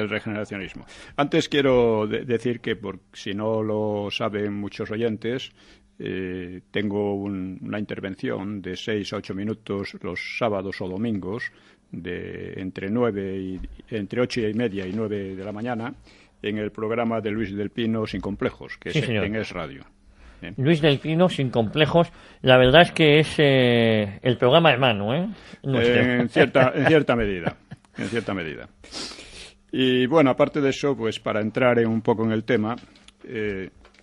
El regeneracionismo. Antes quiero decir que, por si no lo saben muchos oyentes, tengo una intervención de 6 a 8 minutos los sábados o domingos, entre 8 y media y 9 de la mañana, en el programa de Luis del Pino Sin Complejos, que es en Es Radio. Bien. Luis del Pino Sin Complejos, la verdad es que es el programa hermano, En cierta medida. Y bueno, aparte de eso, pues para entrar un poco en el tema,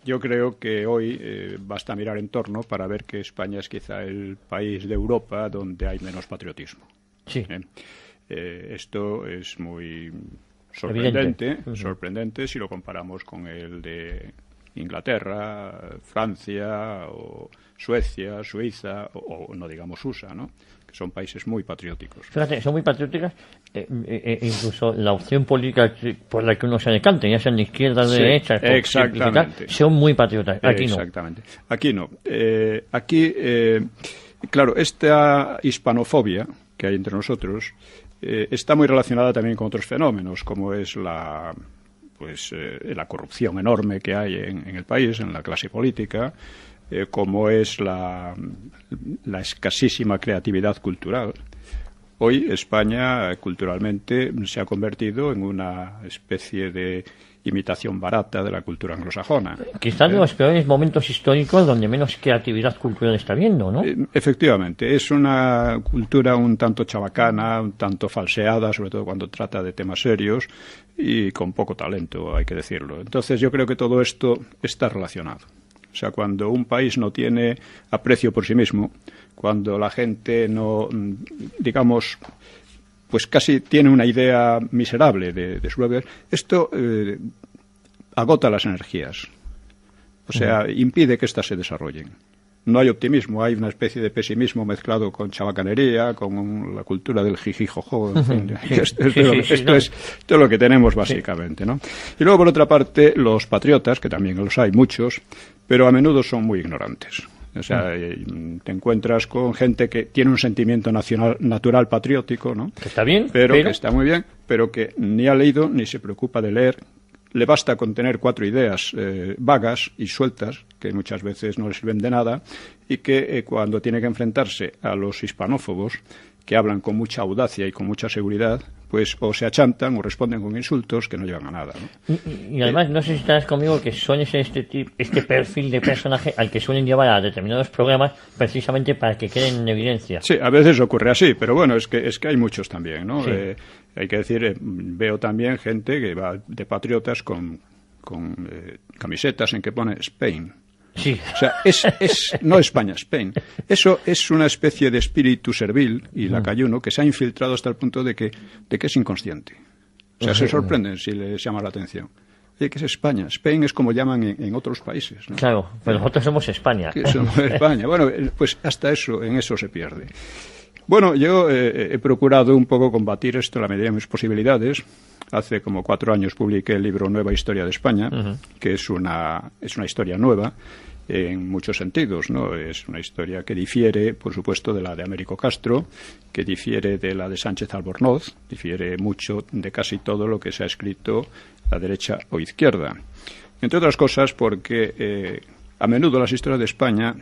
yo creo que hoy basta mirar en torno para ver que España es quizá el país de Europa donde hay menos patriotismo. Sí. Esto es muy sorprendente si lo comparamos con el de Inglaterra, Francia, o Suecia, Suiza, o no digamos USA, ¿no? Que son países muy patrióticos. Fíjate, son muy patrióticas, incluso la opción política por la que uno se decante, ya sean de izquierda, de derecha, exactamente. Son muy patriotas. Aquí no. Exactamente. Aquí no. Claro, esta hispanofobia que hay entre nosotros está muy relacionada también con otros fenómenos, como es la corrupción enorme que hay en el país, en la clase política, como es la escasísima creatividad cultural. Hoy España culturalmente se ha convertido en una especie de imitación barata de la cultura anglosajona. Quizás de los peores momentos históricos donde menos creatividad cultural está habiendo, ¿no? Efectivamente, es una cultura un tanto chabacana, un tanto falseada, sobre todo cuando trata de temas serios, y con poco talento, hay que decirlo. Entonces yo creo que todo esto está relacionado. O sea, cuando un país no tiene aprecio por sí mismo, cuando la gente no, digamos, pues casi tiene una idea miserable de su propio, esto agota las energías. O sea, impide que éstas se desarrollen. No hay optimismo, hay una especie de pesimismo mezclado con chabacanería, con la cultura del jijijojo, en fin. Esto es lo que tenemos básicamente, ¿no? Y luego, por otra parte, los patriotas, que también los hay muchos, pero a menudo son muy ignorantes. O sea, te encuentras con gente que tiene un sentimiento natural patriótico, ¿no? Que está bien, pero que está muy bien, pero que ni ha leído ni se preocupa de leer. Le basta con tener 4 ideas vagas y sueltas, que muchas veces no le sirven de nada, y que cuando tiene que enfrentarse a los hispanófobos, que hablan con mucha audacia y con mucha seguridad, pues o se achantan o responden con insultos que no llevan a nada, ¿no? Y además, no sé si estarás conmigo, que suele ser este perfil de personaje al que suelen llevar a determinados programas precisamente para que queden en evidencia. Sí, a veces ocurre así, pero bueno, es que hay muchos también, ¿no? Sí. Hay que decir, veo también gente que va de patriotas con camisetas en que pone Spain. Sí. O sea, no España, Spain. Eso es una especie de espíritu servil y lacayuno que se ha infiltrado hasta el punto de que es inconsciente. O sea, se sorprenden si les llama la atención. Oye, ¿qué es España? Spain es como llaman en otros países, ¿no? Claro, pero nosotros somos España. Que somos España. Bueno, pues hasta en eso se pierde. Bueno, yo he procurado un poco combatir esto en la medida de mis posibilidades. Hace como 4 años publiqué el libro Nueva Historia de España, que es una historia nueva en muchos sentidos, ¿no? Es una historia que difiere, por supuesto, de la de Américo Castro, que difiere de la de Sánchez Albornoz, difiere mucho de casi todo lo que se ha escrito a derecha o izquierda. Entre otras cosas porque a menudo las historias de España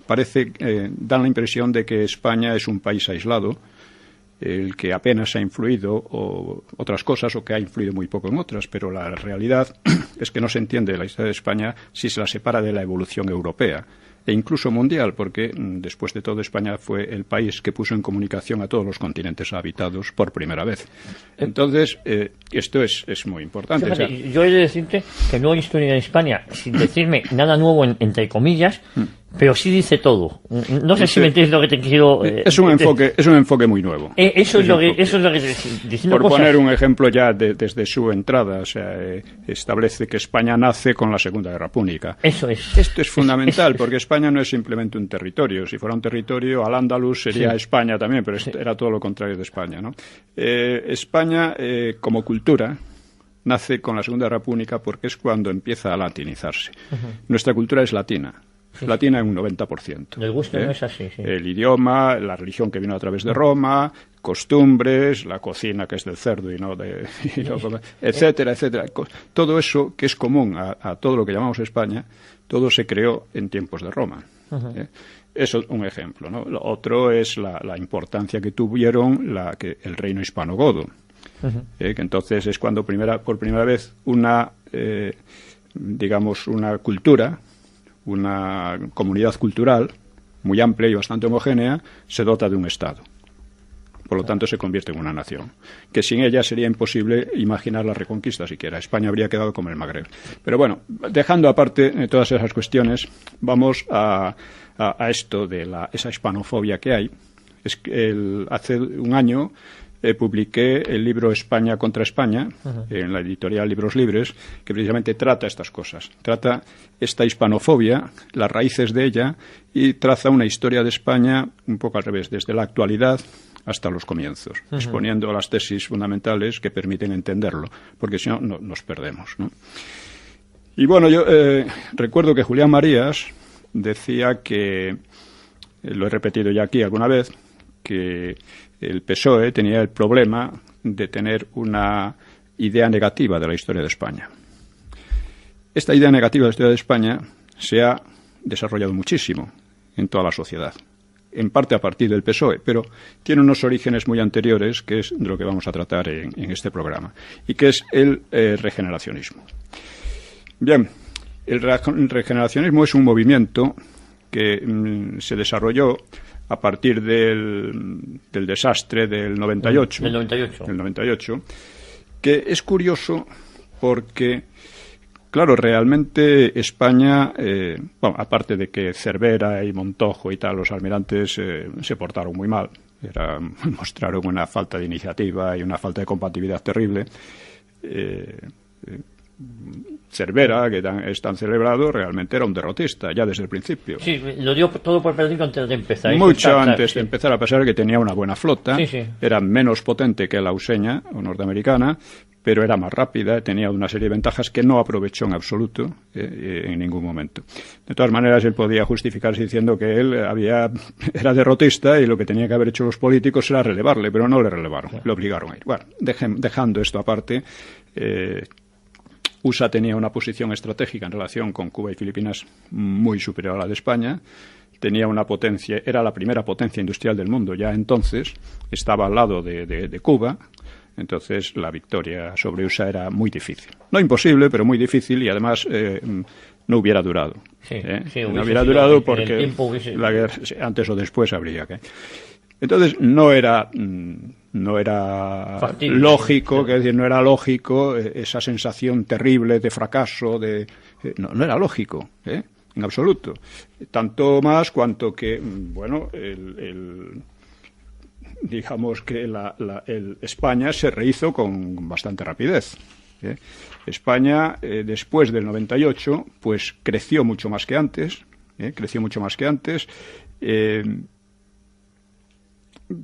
dan la impresión de que España es un país aislado, el que apenas ha influido o otras cosas, o que ha influido muy poco en otras, pero la realidad es que no se entiende la historia de España si se la separa de la evolución europea e incluso mundial, porque después de todo España fue el país que puso en comunicación a todos los continentes habitados por primera vez. Entonces, esto es muy importante. Fíjate, o sea, yo he de decirte que no hay historia de España, sin decirme nada nuevo entre comillas, pero sí dice todo. No sé si me entiendes lo que te quiero... es un enfoque muy nuevo. Eso es lo que diciendo por cosas... poner un ejemplo ya desde su entrada, o sea, establece que España nace con la Segunda Guerra Púnica. Eso es. Esto es fundamental, porque España no es simplemente un territorio. Si fuera un territorio, Al-Ándalus sería España también, pero era todo lo contrario de España, ¿no? España, como cultura, nace con la Segunda Guerra Púnica porque es cuando empieza a latinizarse. Nuestra cultura es latina. la tiene un 90%. El gusto no es así, sí. El idioma, la religión que vino a través de Roma, costumbres, la cocina que es del cerdo y no etcétera, etcétera. Todo eso que es común a todo lo que llamamos España, todo se creó en tiempos de Roma. Eso es un ejemplo, ¿no? Lo otro es la importancia que tuvieron el reino hispano-godo, que entonces es cuando por primera vez una cultura, una comunidad cultural muy amplia y bastante homogénea se dota de un Estado. Por lo tanto, se convierte en una nación, que sin ella sería imposible imaginar la reconquista siquiera. España habría quedado como el Magreb. Pero bueno, dejando aparte todas esas cuestiones, vamos a esto de esa hispanofobia que hay. Hace un año publiqué el libro España contra España, en la editorial Libros Libres, que precisamente trata estas cosas. Trata esta hispanofobia, las raíces de ella, y traza una historia de España un poco al revés, desde la actualidad hasta los comienzos, exponiendo las tesis fundamentales que permiten entenderlo, porque si no, nos perdemos, ¿no? Y bueno, yo recuerdo que Julián Marías decía que, lo he repetido ya aquí alguna vez, que el PSOE tenía el problema de tener una idea negativa de la historia de España. Esta idea negativa de la historia de España se ha desarrollado muchísimo en toda la sociedad, en parte a partir del PSOE, pero tiene unos orígenes muy anteriores, que es de lo que vamos a tratar en este programa, y que es el regeneracionismo. Bien, el regeneracionismo es un movimiento que se desarrolló a partir del desastre del 98. Del 98. Del 98, que es curioso porque, claro, realmente España, aparte de que Cervera y Montojo y tal, los almirantes se portaron muy mal, mostraron una falta de iniciativa y una falta de compatibilidad terrible. Cervera, que es tan celebrado, realmente era un derrotista, ya desde el principio. Sí, lo dio todo por perdido antes de empezar. Mucho antes de empezar, a pesar de que tenía una buena flota, sí. Era menos potente que la auseña o norteamericana, pero era más rápida, tenía una serie de ventajas que no aprovechó en absoluto en ningún momento. De todas maneras, él podía justificarse diciendo que él era derrotista y lo que tenía que haber hecho los políticos era relevarle, pero no le relevaron, le obligaron a ir. Bueno, dejando esto aparte, USA tenía una posición estratégica en relación con Cuba y Filipinas muy superior a la de España. Tenía una potencia, era la primera potencia industrial del mundo ya entonces, estaba al lado de Cuba. Entonces la victoria sobre USA era muy difícil. No imposible, pero muy difícil, y además no hubiera durado. No hubiera durado porque la guerra, antes o después habría que... Entonces no era factible, lógico, es decir, no era lógico esa sensación terrible de fracaso, no era lógico, en absoluto. Tanto más cuanto que, bueno, digamos que España se rehizo con bastante rapidez. España, después del 98, pues creció mucho más que antes.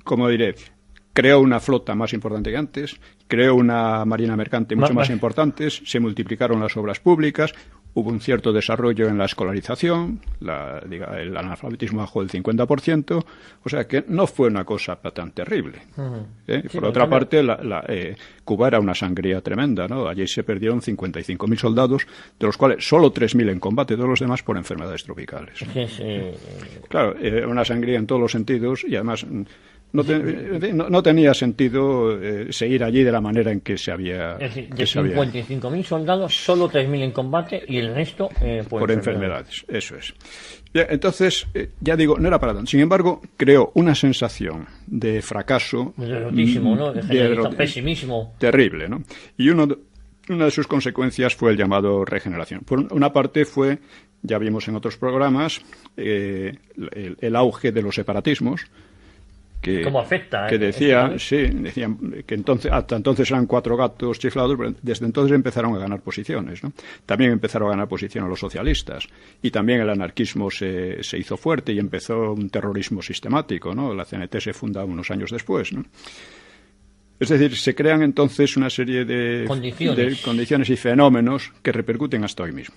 Como diré, creó una flota más importante que antes, creó una marina mercante mucho más importante, se multiplicaron las obras públicas, hubo un cierto desarrollo en la escolarización, el analfabetismo bajó del 50%, o sea que no fue una cosa tan terrible. Por otra parte, Cuba era una sangría tremenda, ¿no? Allí se perdieron 55.000 soldados, de los cuales solo 3.000 en combate, todos los demás por enfermedades tropicales. Claro, una sangría en todos los sentidos, y además no tenía sentido seguir allí de la manera en que se había... Es decir, de 55.000 soldados, solo 3.000 en combate y el resto por enfermedades. Eso es. Entonces, ya digo, no era para tanto. Sin embargo, creó una sensación de fracaso... De derrotísimo, ¿no? De pesimismo. Terrible, ¿no? Y una de sus consecuencias fue el llamado regeneración. Por una parte fue, ya vimos en otros programas, el auge de los separatismos, ¿Cómo afecta? Que decían que hasta entonces eran 4 gatos chiflados, pero desde entonces empezaron a ganar posiciones, ¿no? También empezaron a ganar posiciones los socialistas, y también el anarquismo se hizo fuerte y empezó un terrorismo sistemático, ¿no? La CNT se funda unos años después, ¿no? Es decir, se crean entonces una serie de condiciones y fenómenos que repercuten hasta hoy mismo.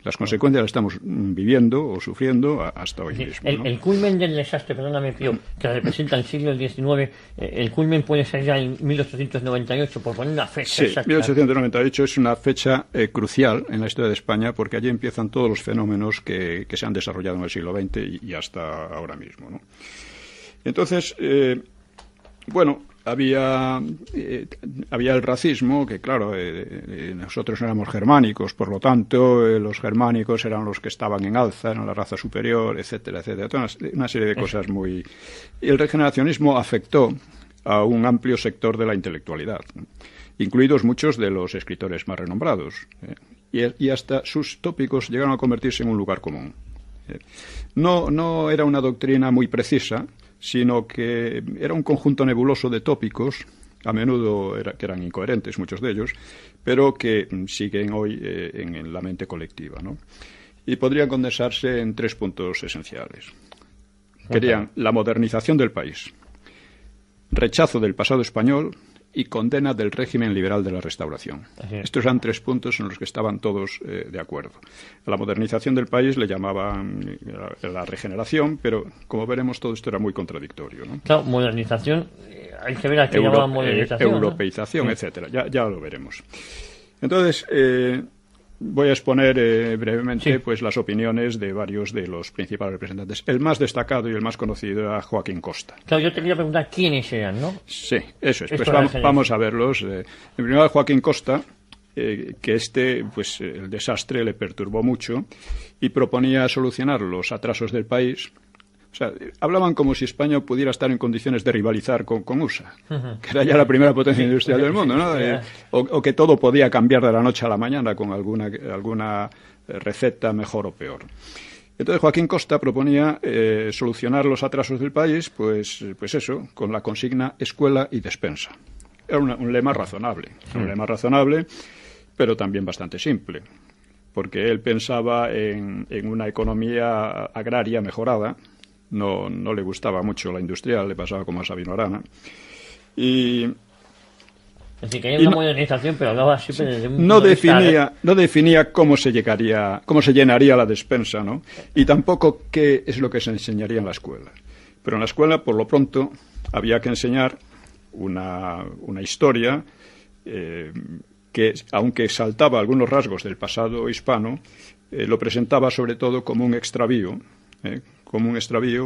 Las consecuencias las estamos viviendo o sufriendo hasta hoy mismo, ¿no? El culmen del desastre, perdóname, Pío, que representa el siglo XIX, el culmen puede ser ya en 1898, por poner una fecha. Sí, exacta. 1898 es una fecha crucial en la historia de España, porque allí empiezan todos los fenómenos que se han desarrollado en el siglo XX y hasta ahora mismo, ¿no? Entonces, bueno, había el racismo, que claro, nosotros éramos germánicos, por lo tanto, los germánicos eran los que estaban en alza, eran la raza superior, etcétera, etcétera. Toda una serie de cosas muy... Y el regeneracionismo afectó a un amplio sector de la intelectualidad, incluidos muchos de los escritores más renombrados, y hasta sus tópicos llegaron a convertirse en un lugar común. No era una doctrina muy precisa, sino que era un conjunto nebuloso de tópicos, a menudo que eran incoherentes muchos de ellos, pero que siguen hoy en la mente colectiva, ¿no? Y podrían condensarse en 3 puntos esenciales. Querían la modernización del país, rechazo del pasado español y condena del régimen liberal de la Restauración. Estos eran 3 puntos en los que estaban todos de acuerdo. A la modernización del país le llamaban la regeneración, pero como veremos todo esto era muy contradictorio, ¿no? Claro, modernización, hay que ver a qué llamaban modernización, europeización, ¿no? etcétera. Ya lo veremos. Entonces, voy a exponer brevemente pues las opiniones de varios de los principales representantes. El más destacado y el más conocido era Joaquín Costa. Claro, yo te quería preguntar quiénes eran, ¿no? Sí, eso es. Pues vamos a verlos. En primer lugar, Joaquín Costa, que pues el desastre le perturbó mucho y proponía solucionar los atrasos del país. O sea, hablaban como si España pudiera estar en condiciones de rivalizar con USA, que era ya la primera potencia industrial del mundo, ¿no? O que todo podía cambiar de la noche a la mañana con alguna receta mejor o peor. Entonces Joaquín Costa proponía solucionar los atrasos del país, pues eso, con la consigna escuela y despensa. Era un lema razonable, pero también bastante simple, porque él pensaba en una economía agraria mejorada. No le gustaba mucho la industrial, le pasaba como a Sabino Arana. Es decir, que hay una modernización, pero hablaba siempre desde un no definía cómo se llenaría la despensa, ¿no? Y tampoco qué es lo que se enseñaría en la escuela. Pero en la escuela, por lo pronto, había que enseñar una historia que, aunque saltaba algunos rasgos del pasado hispano, lo presentaba sobre todo como un extravío,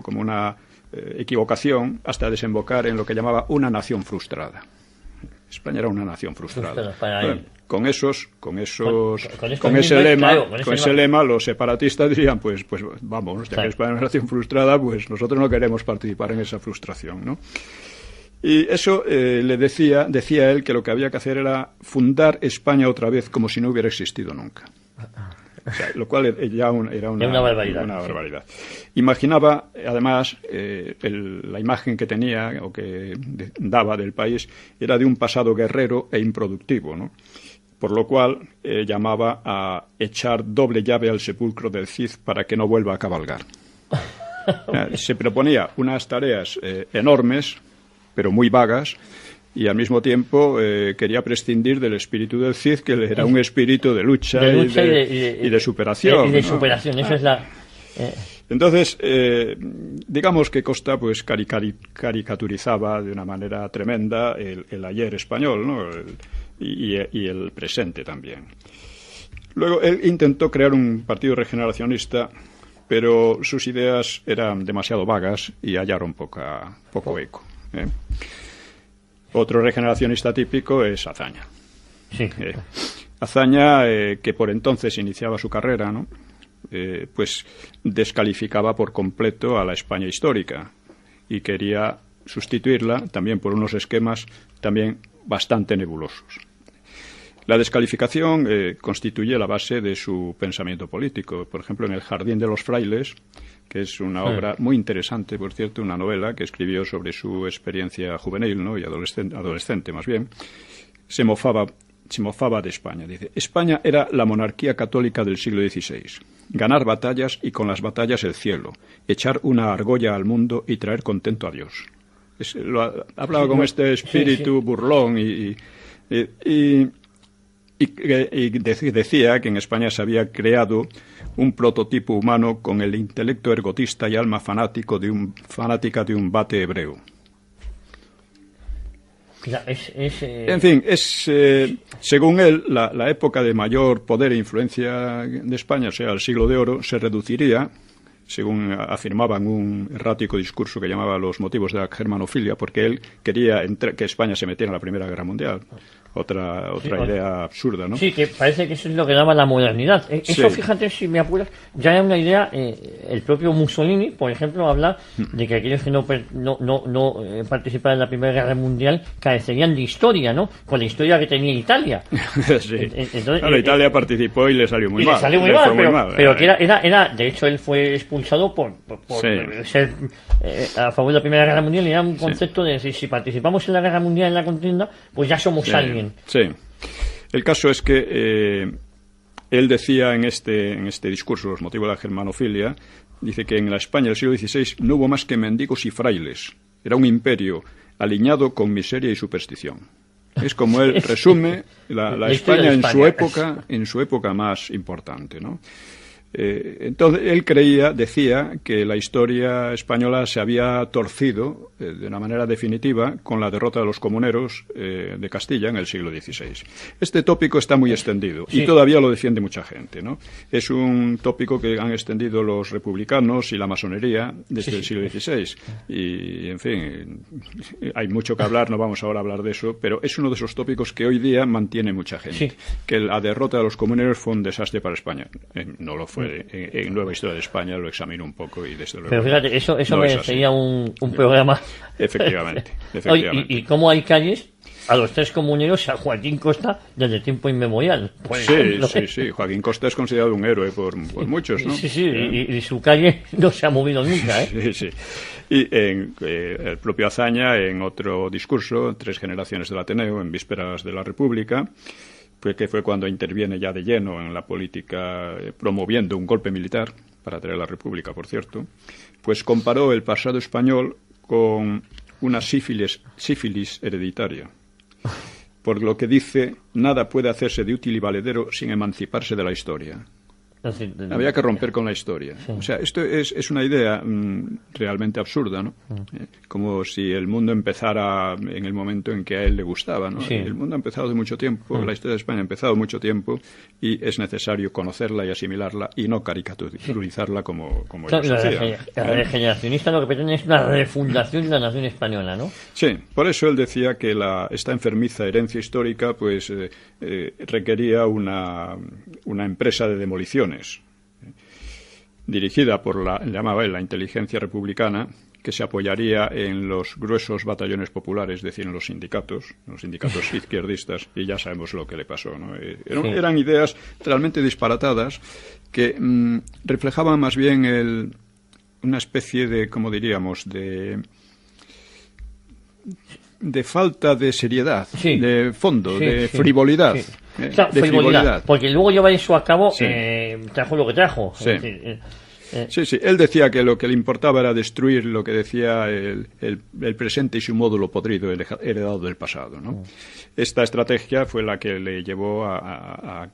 como una equivocación, hasta desembocar en lo que llamaba una nación frustrada. España era una nación frustrada. Con ese lema, los separatistas dirían, pues vamos, ya que España es una nación frustrada, pues nosotros no queremos participar en esa frustración, ¿no? Y eso le decía él que lo que había que hacer era fundar España otra vez como si no hubiera existido nunca. O sea, lo cual era una barbaridad. Imaginaba, además, la imagen que tenía o que daba del país era de un pasado guerrero e improductivo, ¿no? Por lo cual llamaba a echar doble llave al sepulcro del Cid para que no vuelva a cabalgar. Se proponía unas tareas enormes, pero muy vagas, y al mismo tiempo quería prescindir del espíritu del Cid, que era un espíritu de lucha y de superación. Y de superación, ¿no? Eso es la... Entonces, digamos que Costa pues caricaturizaba de una manera tremenda el ayer español, ¿no? Y el presente también. Luego, él intentó crear un partido regeneracionista, pero sus ideas eran demasiado vagas y hallaron poco eco, ¿eh? Otro regeneracionista típico es Azaña. Sí. Azaña, que por entonces iniciaba su carrera, ¿no? Pues descalificaba por completo a la España histórica y quería sustituirla también por unos esquemas también bastante nebulosos. La descalificación constituye la base de su pensamiento político. Por ejemplo, en El jardín de los frailes, que es una obra muy interesante, por cierto, una novela que escribió sobre su experiencia juvenil, ¿no? Y adolescente más bien, se mofaba de España. Dice: España era la monarquía católica del siglo XVI. Ganar batallas y con las batallas el cielo. Echar una argolla al mundo y traer contento a Dios. Hablaba con este espíritu burlón y decía que en España se había creado un prototipo humano con el intelecto ergotista y alma fanática de un bate hebreo. En fin, es según él la época de mayor poder e influencia de España, o sea, el siglo de oro, se reduciría, según afirmaba en un errático discurso que llamaba Los motivos de la germanofilia, porque él quería que España se metiera en la Primera Guerra Mundial. Otra idea absurda, ¿no? Sí, que parece que eso es lo que daba la modernidad. Eso, fíjate, si me apuras, ya era una idea. El propio Mussolini, por ejemplo, habla de que aquellos que no participaran en la Primera Guerra Mundial carecerían de historia, ¿no? Con la historia que tenía Italia. Sí. Entonces, claro, Italia participó y le salió muy mal. Le salió muy mal, pero que era, de hecho, él fue expulsado por ser a favor de la Primera Guerra Mundial, y era un concepto de si participamos en la Guerra Mundial, en la contienda, pues ya somos alguien. Sí. El caso es que él decía en este discurso, Los motivos de la germanofilia, dice que en la España del siglo XVI no hubo más que mendigos y frailes. Era un imperio aliñado con miseria y superstición. Es como él resume la España en su época más importante, ¿no? Entonces él decía que la historia española se había torcido de una manera definitiva con la derrota de los comuneros de Castilla en el siglo XVI. Este tópico está muy extendido y todavía lo defiende mucha gente, ¿no? Es un tópico que han extendido los republicanos y la masonería desde el siglo XVI y, en fin, hay mucho que hablar, no vamos ahora a hablar de eso, pero es uno de esos tópicos que hoy día mantiene mucha gente, que la derrota de los comuneros fue un desastre para España. No lo fue. En Nueva Historia de España lo examino un poco y desde luego. Pero fíjate, eso no merecería un programa. Efectivamente. Oye, ¿y cómo hay calles a los tres comuneros, a Joaquín Costa, desde tiempo inmemorial? Sí. Joaquín Costa es considerado un héroe por muchos, ¿no? Sí. Y su calle no se ha movido nunca, ¿eh? Sí. Y el propio Azaña, en otro discurso, 3 generaciones del Ateneo, en vísperas de la República, que fue cuando interviene ya de lleno en la política, promoviendo un golpe militar para traer la República, por cierto, pues comparó el pasado español con una sífilis hereditaria. Por lo que dice, nada puede hacerse de útil y valedero sin emanciparse de la historia. Había que romper con la historia. O sea, esto es una idea realmente absurda, ¿no? Como si el mundo empezara en el momento en que a él le gustaba, ¿no? El mundo ha empezado hace mucho tiempo, la historia de España ha empezado mucho tiempo y es necesario conocerla y asimilarla y no caricaturizarla como ellos hacían. El regeneracionista lo que pretende es una refundación de la nación española, ¿no? Sí, por eso él decía que esta enfermiza herencia histórica pues requería una empresa de demoliciones dirigida por llamaba él la inteligencia republicana, que se apoyaría en los gruesos batallones populares, es decir, en los sindicatos izquierdistas, y ya sabemos lo que le pasó, ¿no? Eran ideas realmente disparatadas que reflejaban más bien una especie de, como diríamos, de falta de seriedad, de fondo, de frivolidad. Frivolidad. Porque luego llevar eso a cabo trajo lo que trajo. Sí. Sí. Él decía que lo que le importaba era destruir lo que decía el presente y su módulo podrido heredado del pasado, ¿no? Esta estrategia fue la que le llevó a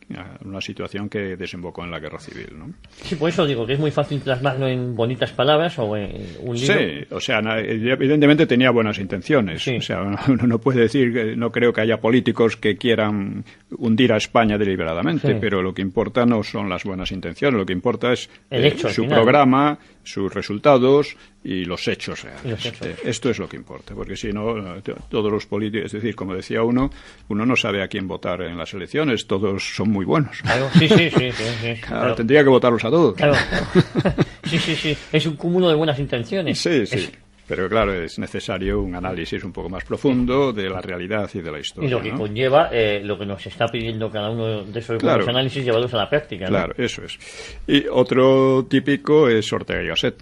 una situación que desembocó en la guerra civil, ¿no? Sí, por eso digo que es muy fácil plasmarlo en bonitas palabras o en un libro. Sí, o sea, evidentemente tenía buenas intenciones. O sea, uno no puede decir que no creo que haya políticos que quieran hundir a España deliberadamente, pero lo que importa no son las buenas intenciones, lo que importa es el hecho, su programa, sus resultados y los hechos reales. Esto es lo que importa, porque si no, todos los políticos, es decir, como decía uno no sabe a quién votar en las elecciones, todos son muy buenos. Claro, sí. Claro, tendría que votarlos a todos. Claro. Sí, es un cúmulo de buenas intenciones. Sí. Pero claro, es necesario un análisis un poco más profundo de la realidad y de la historia. Y lo que conlleva lo que nos está pidiendo cada uno de esos buenos análisis llevados a la práctica, ¿no? Claro, eso es. Y otro típico es Ortega y Gasset,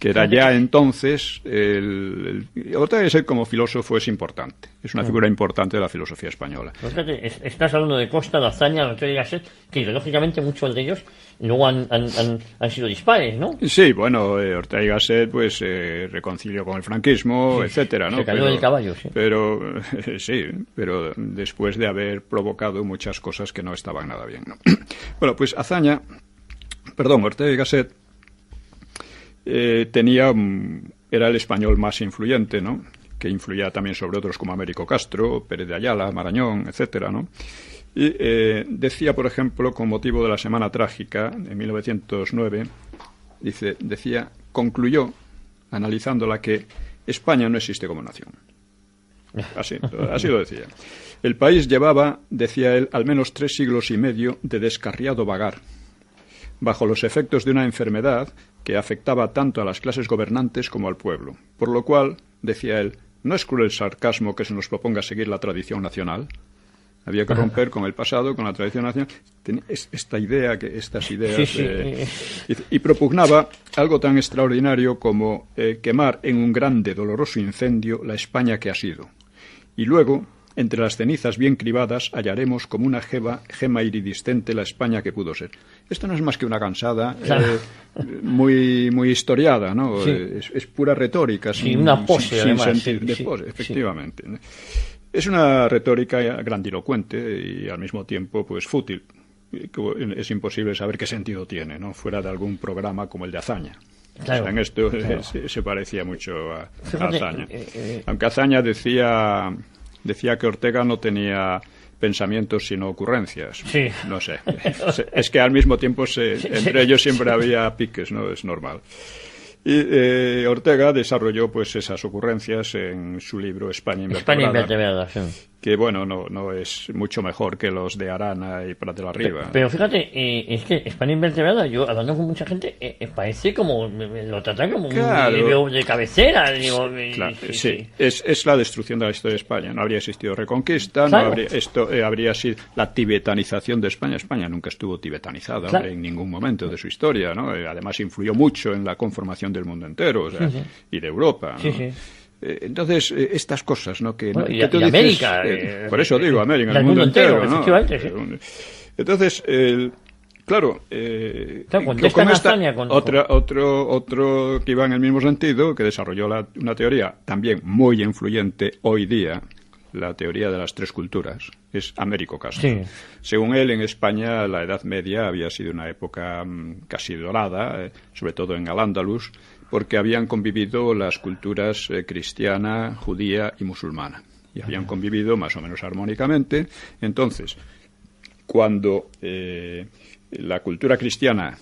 que era ya entonces Ortega y Gasset como filósofo es importante, es una figura importante de la filosofía española. Fíjate, estás hablando de Costa, de Azaña, de Ortega y Gasset, que ideológicamente muchos de ellos luego han sido dispares, ¿no? Sí, bueno, Ortega y Gasset pues reconcilió con el franquismo, etcétera, ¿no? Se cayó del caballo, sí. Pero sí, pero después de haber provocado muchas cosas que no estaban nada bien, ¿no? Bueno, pues Ortega y Gasset era el español más influyente, ¿no? Que influía también sobre otros como Américo Castro, Pérez de Ayala, Marañón, etcétera, ¿no? Y decía, por ejemplo, con motivo de la Semana Trágica, en 1909, concluyó, analizándola, que España no existe como nación. Así lo decía. El país llevaba, decía él, al menos 3 siglos y medio de descarriado vagar, bajo los efectos de una enfermedad que afectaba tanto a las clases gobernantes como al pueblo. Por lo cual, decía él, ¿no es cruel sarcasmo que se nos proponga seguir la tradición nacional? Había que romper con el pasado, con la tradición nacional. Estas ideas. Sí. Y propugnaba algo tan extraordinario como quemar en un grande, doloroso incendio la España que ha sido. Y luego, entre las cenizas bien cribadas, hallaremos como una gema iridiscente la España que pudo ser. Esto no es más que una cansada muy, muy historiada, ¿no? Sí. Es pura retórica. Sí, una pose, sin además. sentido, pose, efectivamente. Sí. Es una retórica grandilocuente y al mismo tiempo pues fútil. Es imposible saber qué sentido tiene, ¿no? Fuera de algún programa como el de Azaña. Claro, o sea, en esto se parecía mucho a Azaña. Aunque Azaña decía que Ortega no tenía pensamientos sino ocurrencias. Sí. No sé. Es que al mismo tiempo entre ellos siempre había piques, ¿no? Es normal. Y Ortega desarrolló pues esas ocurrencias en su libro España Invertebrada, sí. Que bueno, no es mucho mejor que los de Arana y Prat de la Riba. Pero fíjate, es que España Invertebrada, yo hablando con mucha gente, parece como, lo tratan como un libro de cabecera. Digo, claro, sí. Es la destrucción de la historia de España. No habría existido Reconquista, claro. Habría sido la tibetanización de España. España nunca estuvo tibetanizada, claro, en ningún momento de su historia, ¿no? Además influyó mucho en la conformación del mundo entero, o sea, y de Europa, ¿no? Sí. Entonces, estas cosas, ¿no? Que tú dices, América. Por eso digo, América, el mundo entero, ¿no? Entonces, claro, otro que iba en el mismo sentido, que desarrolló una teoría también muy influyente hoy día, la teoría de las 3 culturas, es Américo Castro. Sí. Según él, en España la Edad Media había sido una época casi dorada, sobre todo en Al-Ándalus, porque habían convivido las culturas cristiana, judía y musulmana. Y habían convivido más o menos armónicamente. Entonces, cuando la cultura cristiana,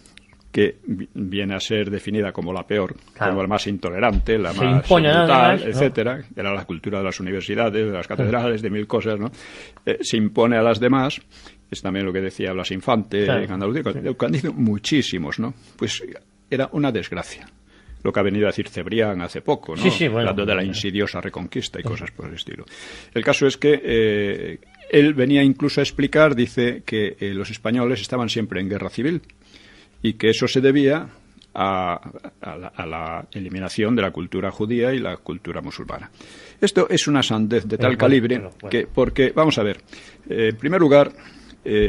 que viene a ser definida como la peor, claro, como la más intolerante, la más brutal, etcétera, ¿no? Era la cultura de las universidades, de las catedrales, de mil cosas, ¿no? Se impone a las demás. Es también lo que decía Blas Infante, claro, en Andalucía, que han dicho muchísimos, ¿no? Pues era una desgracia. Lo que ha venido a decir Cebrián hace poco, ¿no? Sí, bueno, hablando de la insidiosa reconquista y cosas por el estilo. El caso es que él venía incluso a explicar, dice, que los españoles estaban siempre en guerra civil y que eso se debía a la eliminación de la cultura judía y la cultura musulmana. Esto es una sandez de tal calibre que, porque, vamos a ver, en primer lugar,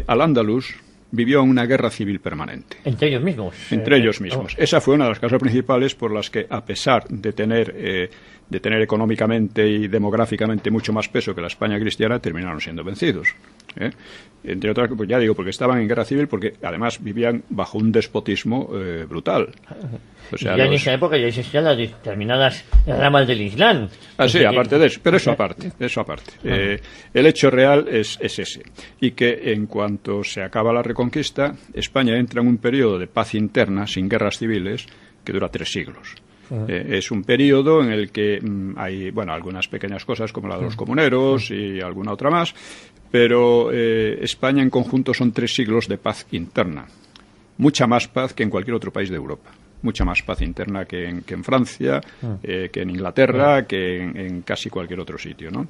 Al-Ándalus vivió una guerra civil permanente. Entre ellos mismos. Entre ellos mismos. Esa fue una de las causas principales por las que, a pesar de tener económicamente y demográficamente mucho más peso que la España cristiana, terminaron siendo vencidos. Entre otras, pues ya digo, porque estaban en guerra civil, porque además vivían bajo un despotismo brutal. O sea, ya en esa época ya existían las determinadas ramas del Islam. Sí, aparte de eso, pero eso aparte. El hecho real es ese. Y que en cuanto se acaba la Reconquista, España entra en un periodo de paz interna, sin guerras civiles, que dura 3 siglos. Es un periodo en el que hay, bueno, algunas pequeñas cosas como la de los comuneros y alguna otra más, pero España en conjunto son 3 siglos de paz interna. Mucha más paz que en cualquier otro país de Europa. Mucha más paz interna que en Francia, que en Inglaterra, que en casi cualquier otro sitio, ¿no?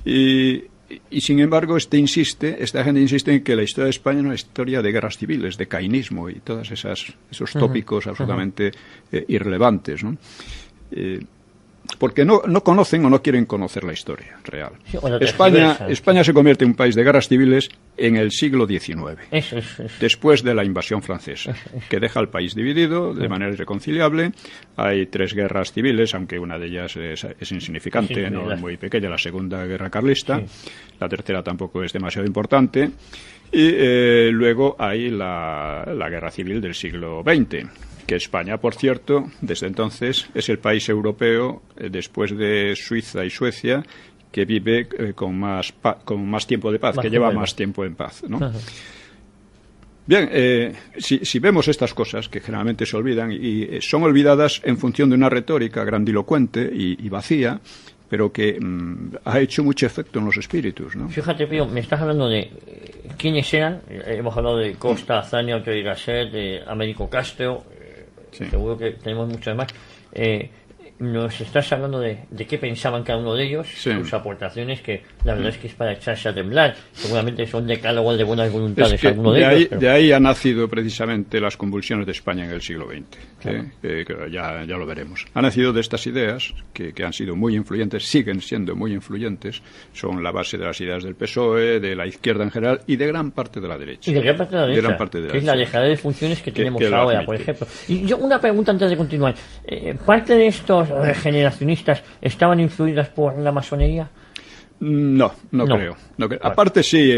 Y Y sin embargo, esta gente insiste en que la historia de España es una historia de guerras civiles, de cainismo y todos esos tópicos absolutamente irrelevantes, ¿no? Porque no conocen o no quieren conocer la historia real. Sí, España se convierte en un país de guerras civiles en el siglo XIX, después de la invasión francesa, que deja al país dividido de manera irreconciliable. Hay 3 guerras civiles, aunque una de ellas es insignificante, no es muy pequeña, la Segunda Guerra Carlista. La tercera tampoco es demasiado importante. Y luego hay la Guerra Civil del siglo XX, que España, por cierto, desde entonces es el país europeo, después de Suiza y Suecia, que vive con más tiempo de paz, que lleva más tiempo en paz, ¿no? Bien, si vemos estas cosas, que generalmente se olvidan, y son olvidadas en función de una retórica grandilocuente y vacía, pero que ha hecho mucho efecto en los espíritus, ¿no? Fíjate, Pío, me estás hablando de quiénes eran. Hemos hablado de Costa, Azaña, Otero y Gasset, de Américo Castro. Seguro que tenemos mucho más. Nos estás hablando de qué pensaban cada uno de ellos, sus aportaciones, que la verdad es que es para echarse a temblar. Seguramente son decálogos de buenas voluntades alguno de ellos. De ahí ha nacido precisamente las convulsiones de España en el siglo XX. Claro. Ya lo veremos. Ha nacido de estas ideas que han sido muy influyentes, siguen siendo muy influyentes, son la base de las ideas del PSOE, de la izquierda en general y de gran parte de la derecha. Y de gran parte de la derecha, que es la dejadez de funciones que tenemos ahora, por ejemplo. Y yo una pregunta antes de continuar. ¿Parte de estos regeneracionistas estaban influidas por la masonería? No creo. Vale. Aparte sí,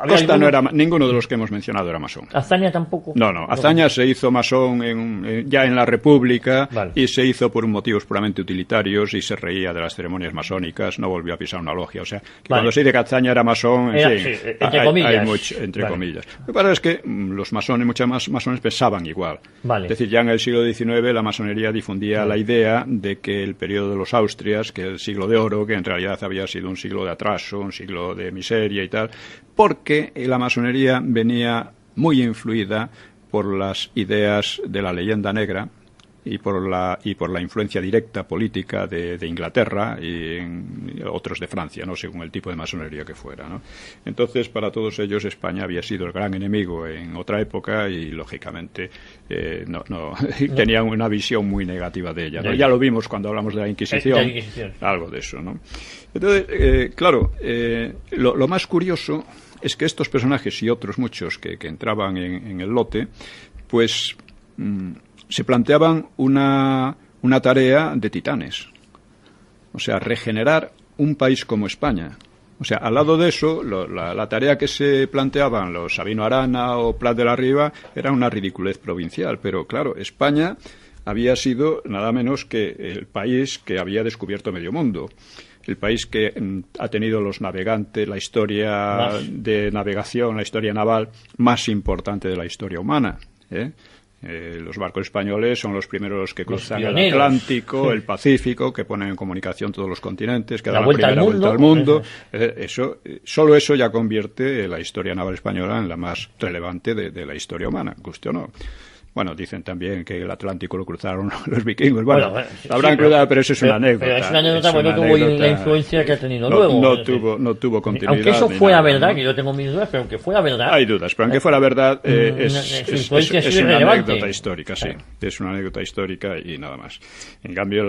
Costa no era, ninguno de los que hemos mencionado era masón. Azaña tampoco. No, Azaña se hizo masón ya en la República, vale. Y se hizo por motivos puramente utilitarios y se reía de las ceremonias masónicas, no volvió a pisar una logia. O sea, que cuando se dice que Azaña era masón, entre comillas. Hay mucho, entre comillas. Lo que pasa es que los masones, muchos más masones pensaban igual. Vale. Es decir, ya en el siglo XIX la masonería difundía la idea de que el periodo de los Austrias, que el siglo de oro, que en realidad había sido un siglo de atraso, un siglo de miseria y tal, porque la masonería venía muy influida por las ideas de la leyenda negra y por la influencia directa política de Inglaterra y otros de Francia, no según el tipo de masonería que fuera, ¿no? Entonces, para todos ellos España había sido el gran enemigo en otra época y lógicamente tenían una visión muy negativa de ella, ¿no? Ya lo vimos cuando hablamos de la Inquisición, algo de eso, ¿no? Entonces, claro, lo más curioso es que estos personajes y otros muchos que entraban en el lote, pues se planteaban una tarea de titanes. O sea, regenerar un país como España. O sea, al lado de eso, la tarea que se planteaban los Sabino Arana o Prat de la Riba era una ridiculez provincial. Pero claro, España había sido nada menos que el país que había descubierto medio mundo. El país que ha tenido los navegantes, la historia de navegación, la historia naval más importante de la historia humana, los barcos españoles son los primeros que cruzan el Atlántico, el Pacífico, que ponen en comunicación todos los continentes, que dan la primera vuelta al mundo. Solo eso ya convierte la historia naval española en la más relevante de la historia humana, guste o no. Bueno, dicen también que el Atlántico lo cruzaron los vikingos. Bueno, habrán cruzado, pero eso es una anécdota. Pero es una anécdota porque no tuvo la influencia que ha tenido luego. No tuvo continuidad. Aunque eso fuera verdad, que yo tengo mis dudas, pero aunque fuera verdad... Hay dudas, pero aunque fuera verdad, es una anécdota histórica, sí. Es una anécdota histórica y nada más. En cambio,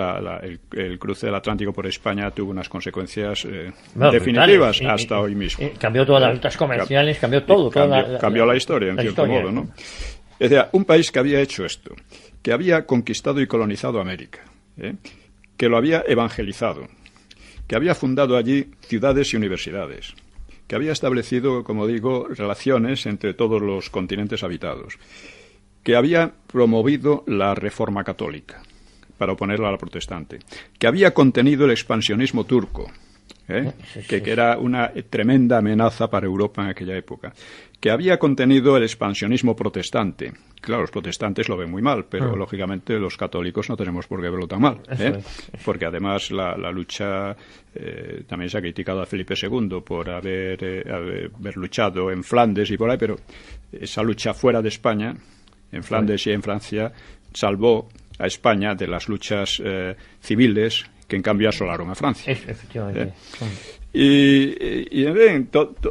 el cruce del Atlántico por España tuvo unas consecuencias definitivas hasta hoy mismo. Cambió todas las rutas comerciales, cambió todo. Cambió la historia, en cierto modo, ¿no? Es decir, un país que había hecho esto, que había conquistado y colonizado América, que lo había evangelizado, que había fundado allí ciudades y universidades, que había establecido, como digo, relaciones entre todos los continentes habitados, que había promovido la reforma católica, para oponerla a la protestante, que había contenido el expansionismo turco, que era una tremenda amenaza para Europa en aquella época, que había contenido el expansionismo protestante. Claro, los protestantes lo ven muy mal, pero lógicamente los católicos no tenemos por qué verlo tan mal, porque además la lucha, también se ha criticado a Felipe II por haber luchado en Flandes y por ahí, pero esa lucha fuera de España, en Flandes y en Francia, salvó a España de las luchas civiles que en cambio asolaron a Francia. Efectivamente. Y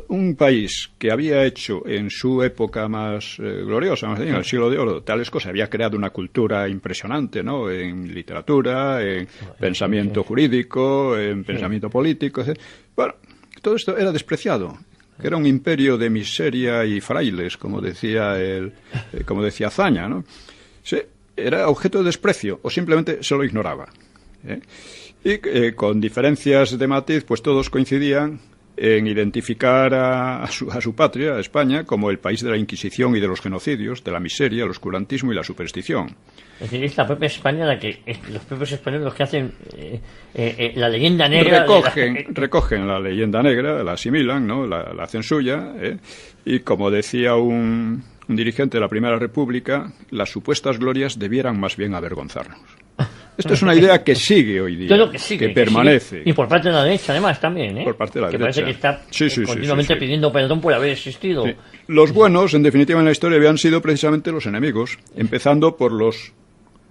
un país que había hecho en su época más gloriosa, más bien, en el siglo de oro, tales cosas, había creado una cultura impresionante, ¿no? En literatura, en pensamiento jurídico, en pensamiento político, etc. Bueno, todo esto era despreciado, que era un imperio de miseria y frailes, como decía Azaña, ¿no? Sí, era objeto de desprecio, o simplemente se lo ignoraba, ¿eh? Y con diferencias de matiz, pues todos coincidían en identificar a su patria, a España, como el país de la Inquisición y de los genocidios, de la miseria, el oscurantismo y la superstición. Es decir, es la propia España los propios españoles los que hacen la leyenda negra. Recogen la leyenda negra, la asimilan, ¿no? La hacen suya, y como decía un dirigente de la Primera República, las supuestas glorias debieran más bien avergonzarnos. Esto es una idea que sigue hoy día, que permanece. Sigue. Y por parte de la derecha, además, también, ¿eh? Por parte de la derecha. Parece que está continuamente pidiendo perdón por haber existido. Sí. Los buenos, en definitiva, en la historia habían sido precisamente los enemigos, empezando por los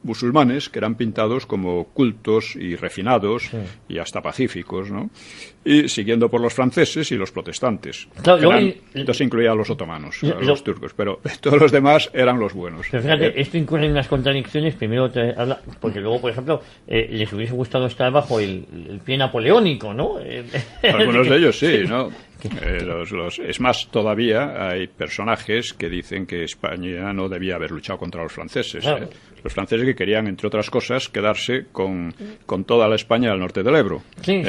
musulmanes, que eran pintados como cultos y refinados y hasta pacíficos, ¿no? Y siguiendo por los franceses y los protestantes. Claro, entonces incluía a los otomanos, a los turcos, pero todos los demás eran los buenos. Pero fíjate, esto incurre en unas contradicciones. Primero te habla, porque luego, por ejemplo, les hubiese gustado estar bajo el pie napoleónico, ¿no? Algunos de ellos sí, ¿no? Es más, todavía hay personajes que dicen que España no debía haber luchado contra los franceses. Claro. Los franceses que querían, entre otras cosas, quedarse con toda la España al norte del Ebro. Sí.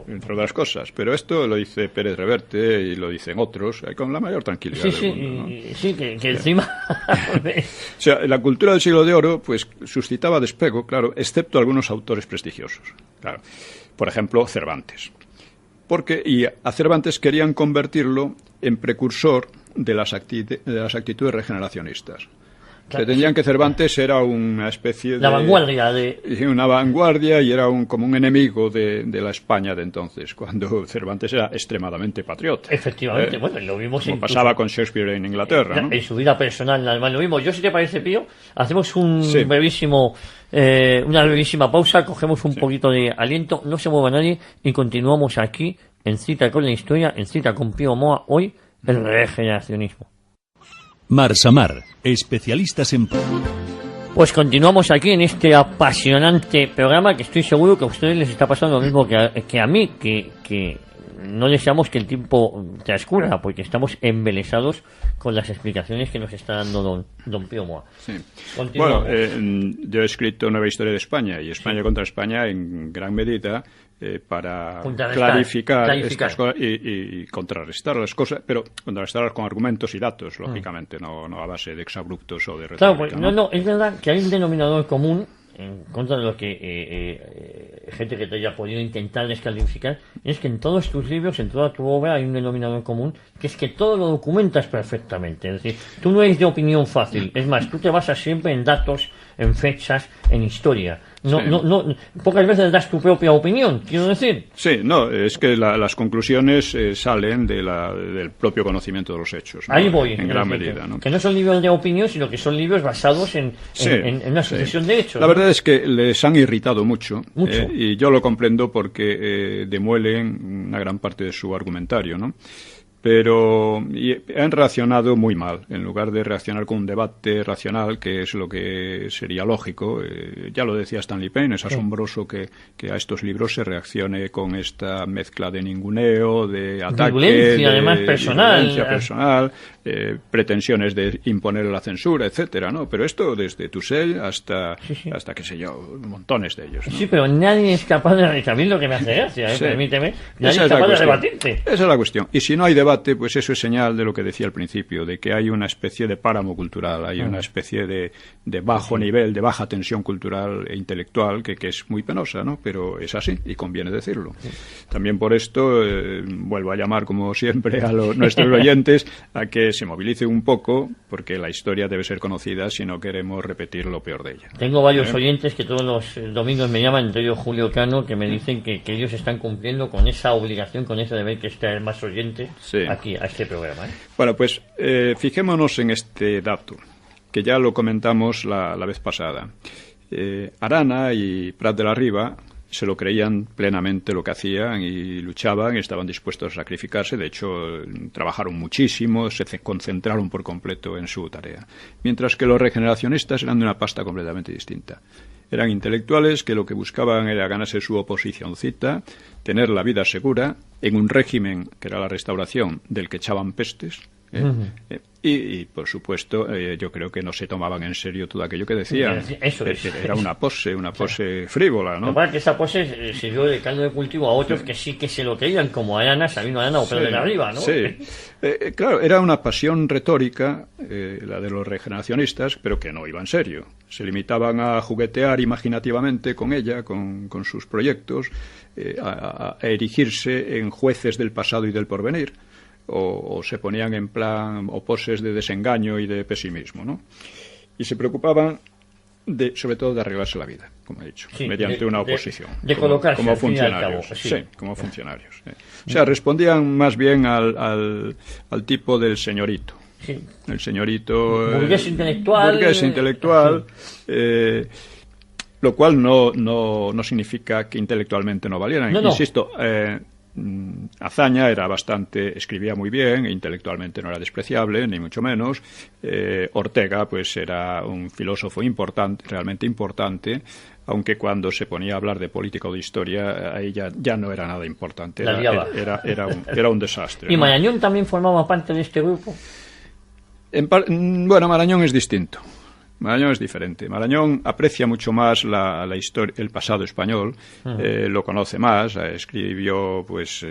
Entre otras cosas. Pero esto lo dice Pérez Reverte y lo dicen otros, con la mayor tranquilidad del mundo, ¿no? Sí, que encima... O sea, la cultura del siglo de oro pues suscitaba despego, claro, excepto algunos autores prestigiosos. Claro. Por ejemplo, Cervantes. Y a Cervantes querían convertirlo en precursor de las actitudes regeneracionistas. Claro, se entendían que Cervantes era una especie de... La vanguardia Una vanguardia y era como un enemigo de la España de entonces, cuando Cervantes era extremadamente patriota. Efectivamente, bueno, lo vimos como pasaba con Shakespeare en Inglaterra, ¿no? En su vida personal, además lo vimos. Yo, si te parece, Pío, hacemos una brevísima pausa, cogemos un poquito de aliento, no se mueva nadie y continuamos aquí en Cita con la Historia, en Cita con Pío Moa, hoy el regeneracionismo. Marsamar, especialistas en... Pues continuamos aquí en este apasionante programa que estoy seguro que a ustedes les está pasando lo mismo que a mí, que no deseamos que el tiempo transcurra, porque estamos embelesados con las explicaciones que nos está dando don Pío Moa. Sí. Bueno, yo he escrito Nueva Historia de España y España contra España en gran medida para clarificar estas cosas y contrarrestar las cosas, pero contrarrestarlas con argumentos y datos, lógicamente, no a base de exabruptos o de retórica. Claro, pues, no, es verdad que hay un denominador común en contra de lo que gente que te haya podido intentar descalificar, es que en todos tus libros, en toda tu obra, hay un denominador común, que es que todo lo documentas perfectamente. Es decir, tú no eres de opinión fácil, es más, tú te basas siempre en datos, en fechas, en historia. No, pocas veces das tu propia opinión, quiero decir. Sí, no, es que las conclusiones salen del propio conocimiento de los hechos, ¿no? Ahí voy. En gran medida, ¿no? Que no son libros de opinión, sino que son libros basados en una sucesión de hechos. La verdad es que les han irritado mucho. Y yo lo comprendo porque demuelen una gran parte de su argumentario, ¿no? Pero han reaccionado muy mal. En lugar de reaccionar con un debate racional, que es lo que sería lógico, ya lo decía Stanley Payne, es asombroso que a estos libros se reaccione con esta mezcla de ninguneo, de ataque, violencia, además personal, pretensiones de imponer la censura, etcétera, ¿no? Pero esto desde Tusell hasta qué sé yo, montones de ellos, ¿no? Sí, pero nadie es capaz de recabir lo que me hace gracia, permíteme. Nadie es capaz de rebatirte. Esa es la cuestión. Y si no hay debate, pues eso es señal de lo que decía al principio, de que hay una especie de páramo cultural, hay una especie de bajo nivel, de baja tensión cultural e intelectual que es muy penosa, ¿no? Pero es así y conviene decirlo. También por esto vuelvo a llamar, como siempre, a nuestros oyentes a que se movilicen un poco, porque la historia debe ser conocida si no queremos repetir lo peor de ella. Tengo varios oyentes que todos los domingos me llaman, entre ellos Julio Cano, que me dicen que ellos están cumpliendo con esa obligación, con ese deber que es traer más oyentes aquí a este programa. Bueno, pues fijémonos en este dato, que ya lo comentamos la vez pasada. Arana y Prat de la Riba se lo creían plenamente lo que hacían y luchaban y estaban dispuestos a sacrificarse. De hecho, trabajaron muchísimo, se concentraron por completo en su tarea. Mientras que los regeneracionistas eran de una pasta completamente distinta. Eran intelectuales que lo que buscaban era ganarse su oposicioncita, tener la vida segura en un régimen, que era la Restauración, del que echaban pestes. Y por supuesto, yo creo que no se tomaban en serio todo aquello que decían. Eso es. Era una pose frívola, ¿no? Lo que pasa es que esa pose sirvió de caldo de cultivo a otros que sí que se lo creían, como Arana, Sabino Arana o Pedro de Arriba, ¿no? Sí. Claro, era una pasión retórica, la de los regeneracionistas, pero que no iba en serio. Se limitaban a juguetear imaginativamente con ella, con sus proyectos, a erigirse en jueces del pasado y del porvenir. O se ponían en plan o poses de desengaño y de pesimismo, ¿no? Y se preocupaban sobre todo de arreglarse la vida, como he dicho, mediante una oposición, de colocarse como funcionarios, como funcionarios. O sea, respondían más bien al tipo del señorito. Sí. El señorito burgués intelectual, lo cual no significa que intelectualmente no valieran. No. Insisto, Azaña escribía muy bien, e intelectualmente no era despreciable, ni mucho menos. Ortega, pues era un filósofo realmente importante, aunque cuando se ponía a hablar de política o de historia, ahí ya no era nada importante. Era un desastre. ¿Y Marañón también formaba parte de este grupo? Bueno, Marañón es distinto. Marañón es diferente. Marañón aprecia mucho más la historia, el pasado español, lo conoce más, escribió pues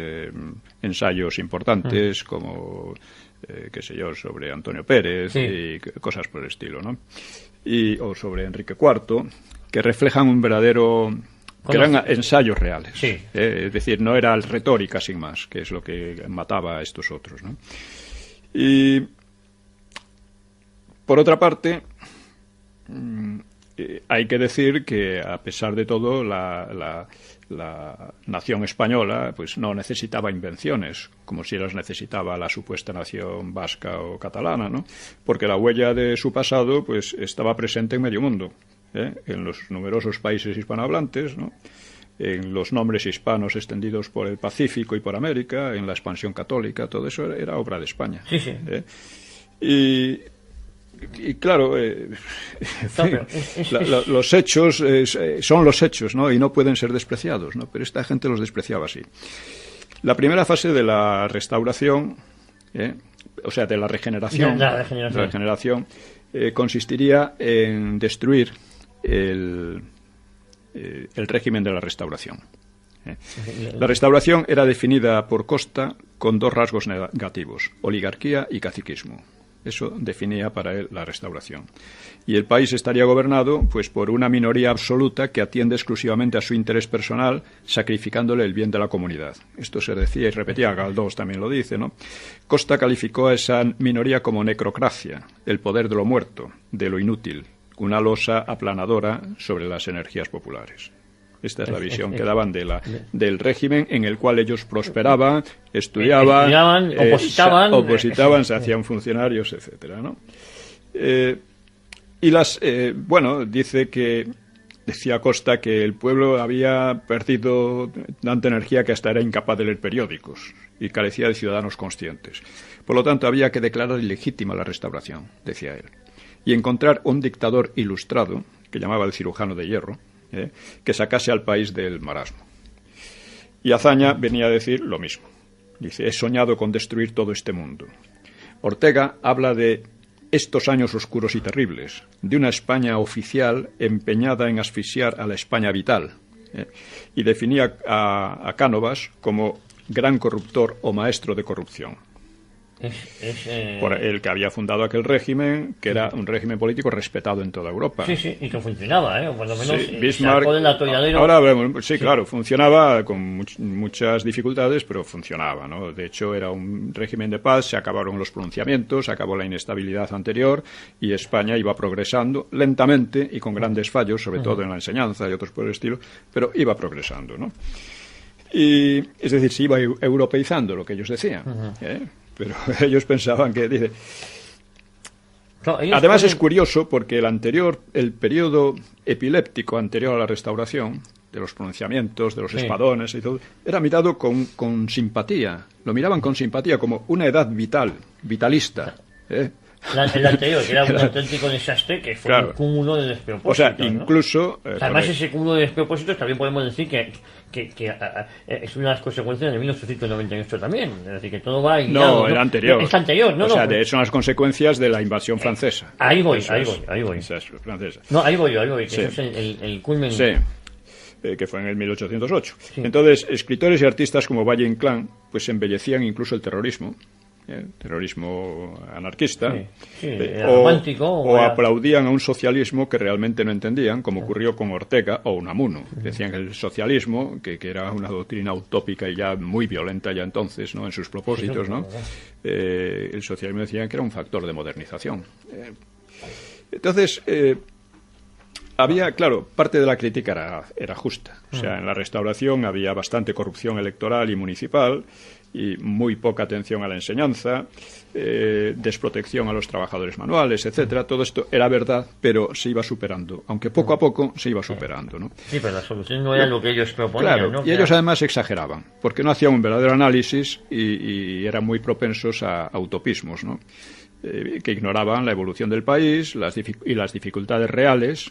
ensayos importantes como qué sé yo, sobre Antonio Pérez y cosas por el estilo, ¿no? O sobre Enrique IV, que reflejan un verdadero que eran ensayos reales. Sí. Es decir, no era retórica sin más, que es lo que mataba a estos otros, ¿no? Y por otra parte, hay que decir que a pesar de todo la nación española pues no necesitaba invenciones como si las necesitaba la supuesta nación vasca o catalana, ¿no? Porque la huella de su pasado pues estaba presente en medio mundo, en los numerosos países hispanohablantes, ¿no? En los nombres hispanos extendidos por el Pacífico y por América, en la expansión católica, todo eso era obra de España. Y claro, los hechos son los hechos, ¿no? Y no pueden ser despreciados, ¿no? Pero esta gente los despreciaba así. La primera fase de la restauración, o sea, de la regeneración, consistiría en destruir el régimen de la restauración. La restauración era definida por Costa con dos rasgos negativos: oligarquía y caciquismo. Eso definía para él la restauración. Y el país estaría gobernado pues por una minoría absoluta que atiende exclusivamente a su interés personal, sacrificándole el bien de la comunidad. Esto se decía y repetía, Galdós también lo dice, ¿no? Costa calificó a esa minoría como necrocracia, el poder de lo muerto, de lo inútil, una losa aplanadora sobre las energías populares. Esta es la visión que daban del régimen en el cual ellos prosperaban, estudiaban, opositaban, se hacían funcionarios, etcétera, ¿no? Decía Costa que el pueblo había perdido tanta energía que hasta era incapaz de leer periódicos y carecía de ciudadanos conscientes. Por lo tanto, había que declarar ilegítima la restauración, decía él, y encontrar un dictador ilustrado, que llamaba el cirujano de hierro, que sacase al país del marasmo. Y Azaña venía a decir lo mismo. Dice: he soñado con destruir todo este mundo. Ortega habla de estos años oscuros y terribles, de una España oficial empeñada en asfixiar a la España vital, y definía a Cánovas como gran corruptor o maestro de corrupción. Por el que había fundado aquel régimen, que era un régimen político respetado en toda Europa. Sí, y que funcionaba, o por lo menos Bismarck, sacó del atolladero. Ahora vemos, claro, funcionaba con muchas dificultades, pero funcionaba, ¿no? De hecho, era un régimen de paz, se acabaron los pronunciamientos, se acabó la inestabilidad anterior y España iba progresando lentamente y con grandes fallos, sobre todo en la enseñanza y otros por el estilo, pero iba progresando, ¿no? Y, es decir, se iba europeizando, lo que ellos decían, pero ellos pensaban que... Además es curioso porque el periodo epiléptico anterior a la restauración, los pronunciamientos, de los espadones y todo, era mirado con simpatía. Lo miraban con simpatía, como una edad vitalista. El anterior, que era un auténtico desastre, que fue un cúmulo de despropósitos. O sea, incluso... ¿no? Además, ese cúmulo de despropósitos también podemos decir que es una de las consecuencias de 1898 también. Es decir, que todo va... No, era anterior. Es anterior, ¿no? O sea, son las consecuencias de la invasión francesa. Ahí voy. Francesa. No, ahí voy, que sí. eso es el culmen... Sí. Que fue en el 1808. Sí. Entonces, escritores y artistas como Valle Inclán pues embellecían incluso el terrorismo anarquista, romántico, o aplaudían a un socialismo que realmente no entendían, como ocurrió con Ortega o Unamuno. Decían que el socialismo, que era una doctrina utópica y ya muy violenta ya entonces, ¿no?, en sus propósitos, ¿no? El socialismo decían que era un factor de modernización. Entonces, había, claro, parte de la crítica era justa. O sea, en la Restauración había bastante corrupción electoral y municipal, y muy poca atención a la enseñanza, desprotección a los trabajadores manuales, etcétera. Todo esto era verdad, pero se iba superando, aunque poco a poco se iba superando, ¿no? Sí, pero la solución no era lo que ellos proponían, claro, ¿no? Y ellos además exageraban, porque no hacían un verdadero análisis y eran muy propensos a utopismos, ¿no? Que ignoraban la evolución del país y las dificultades reales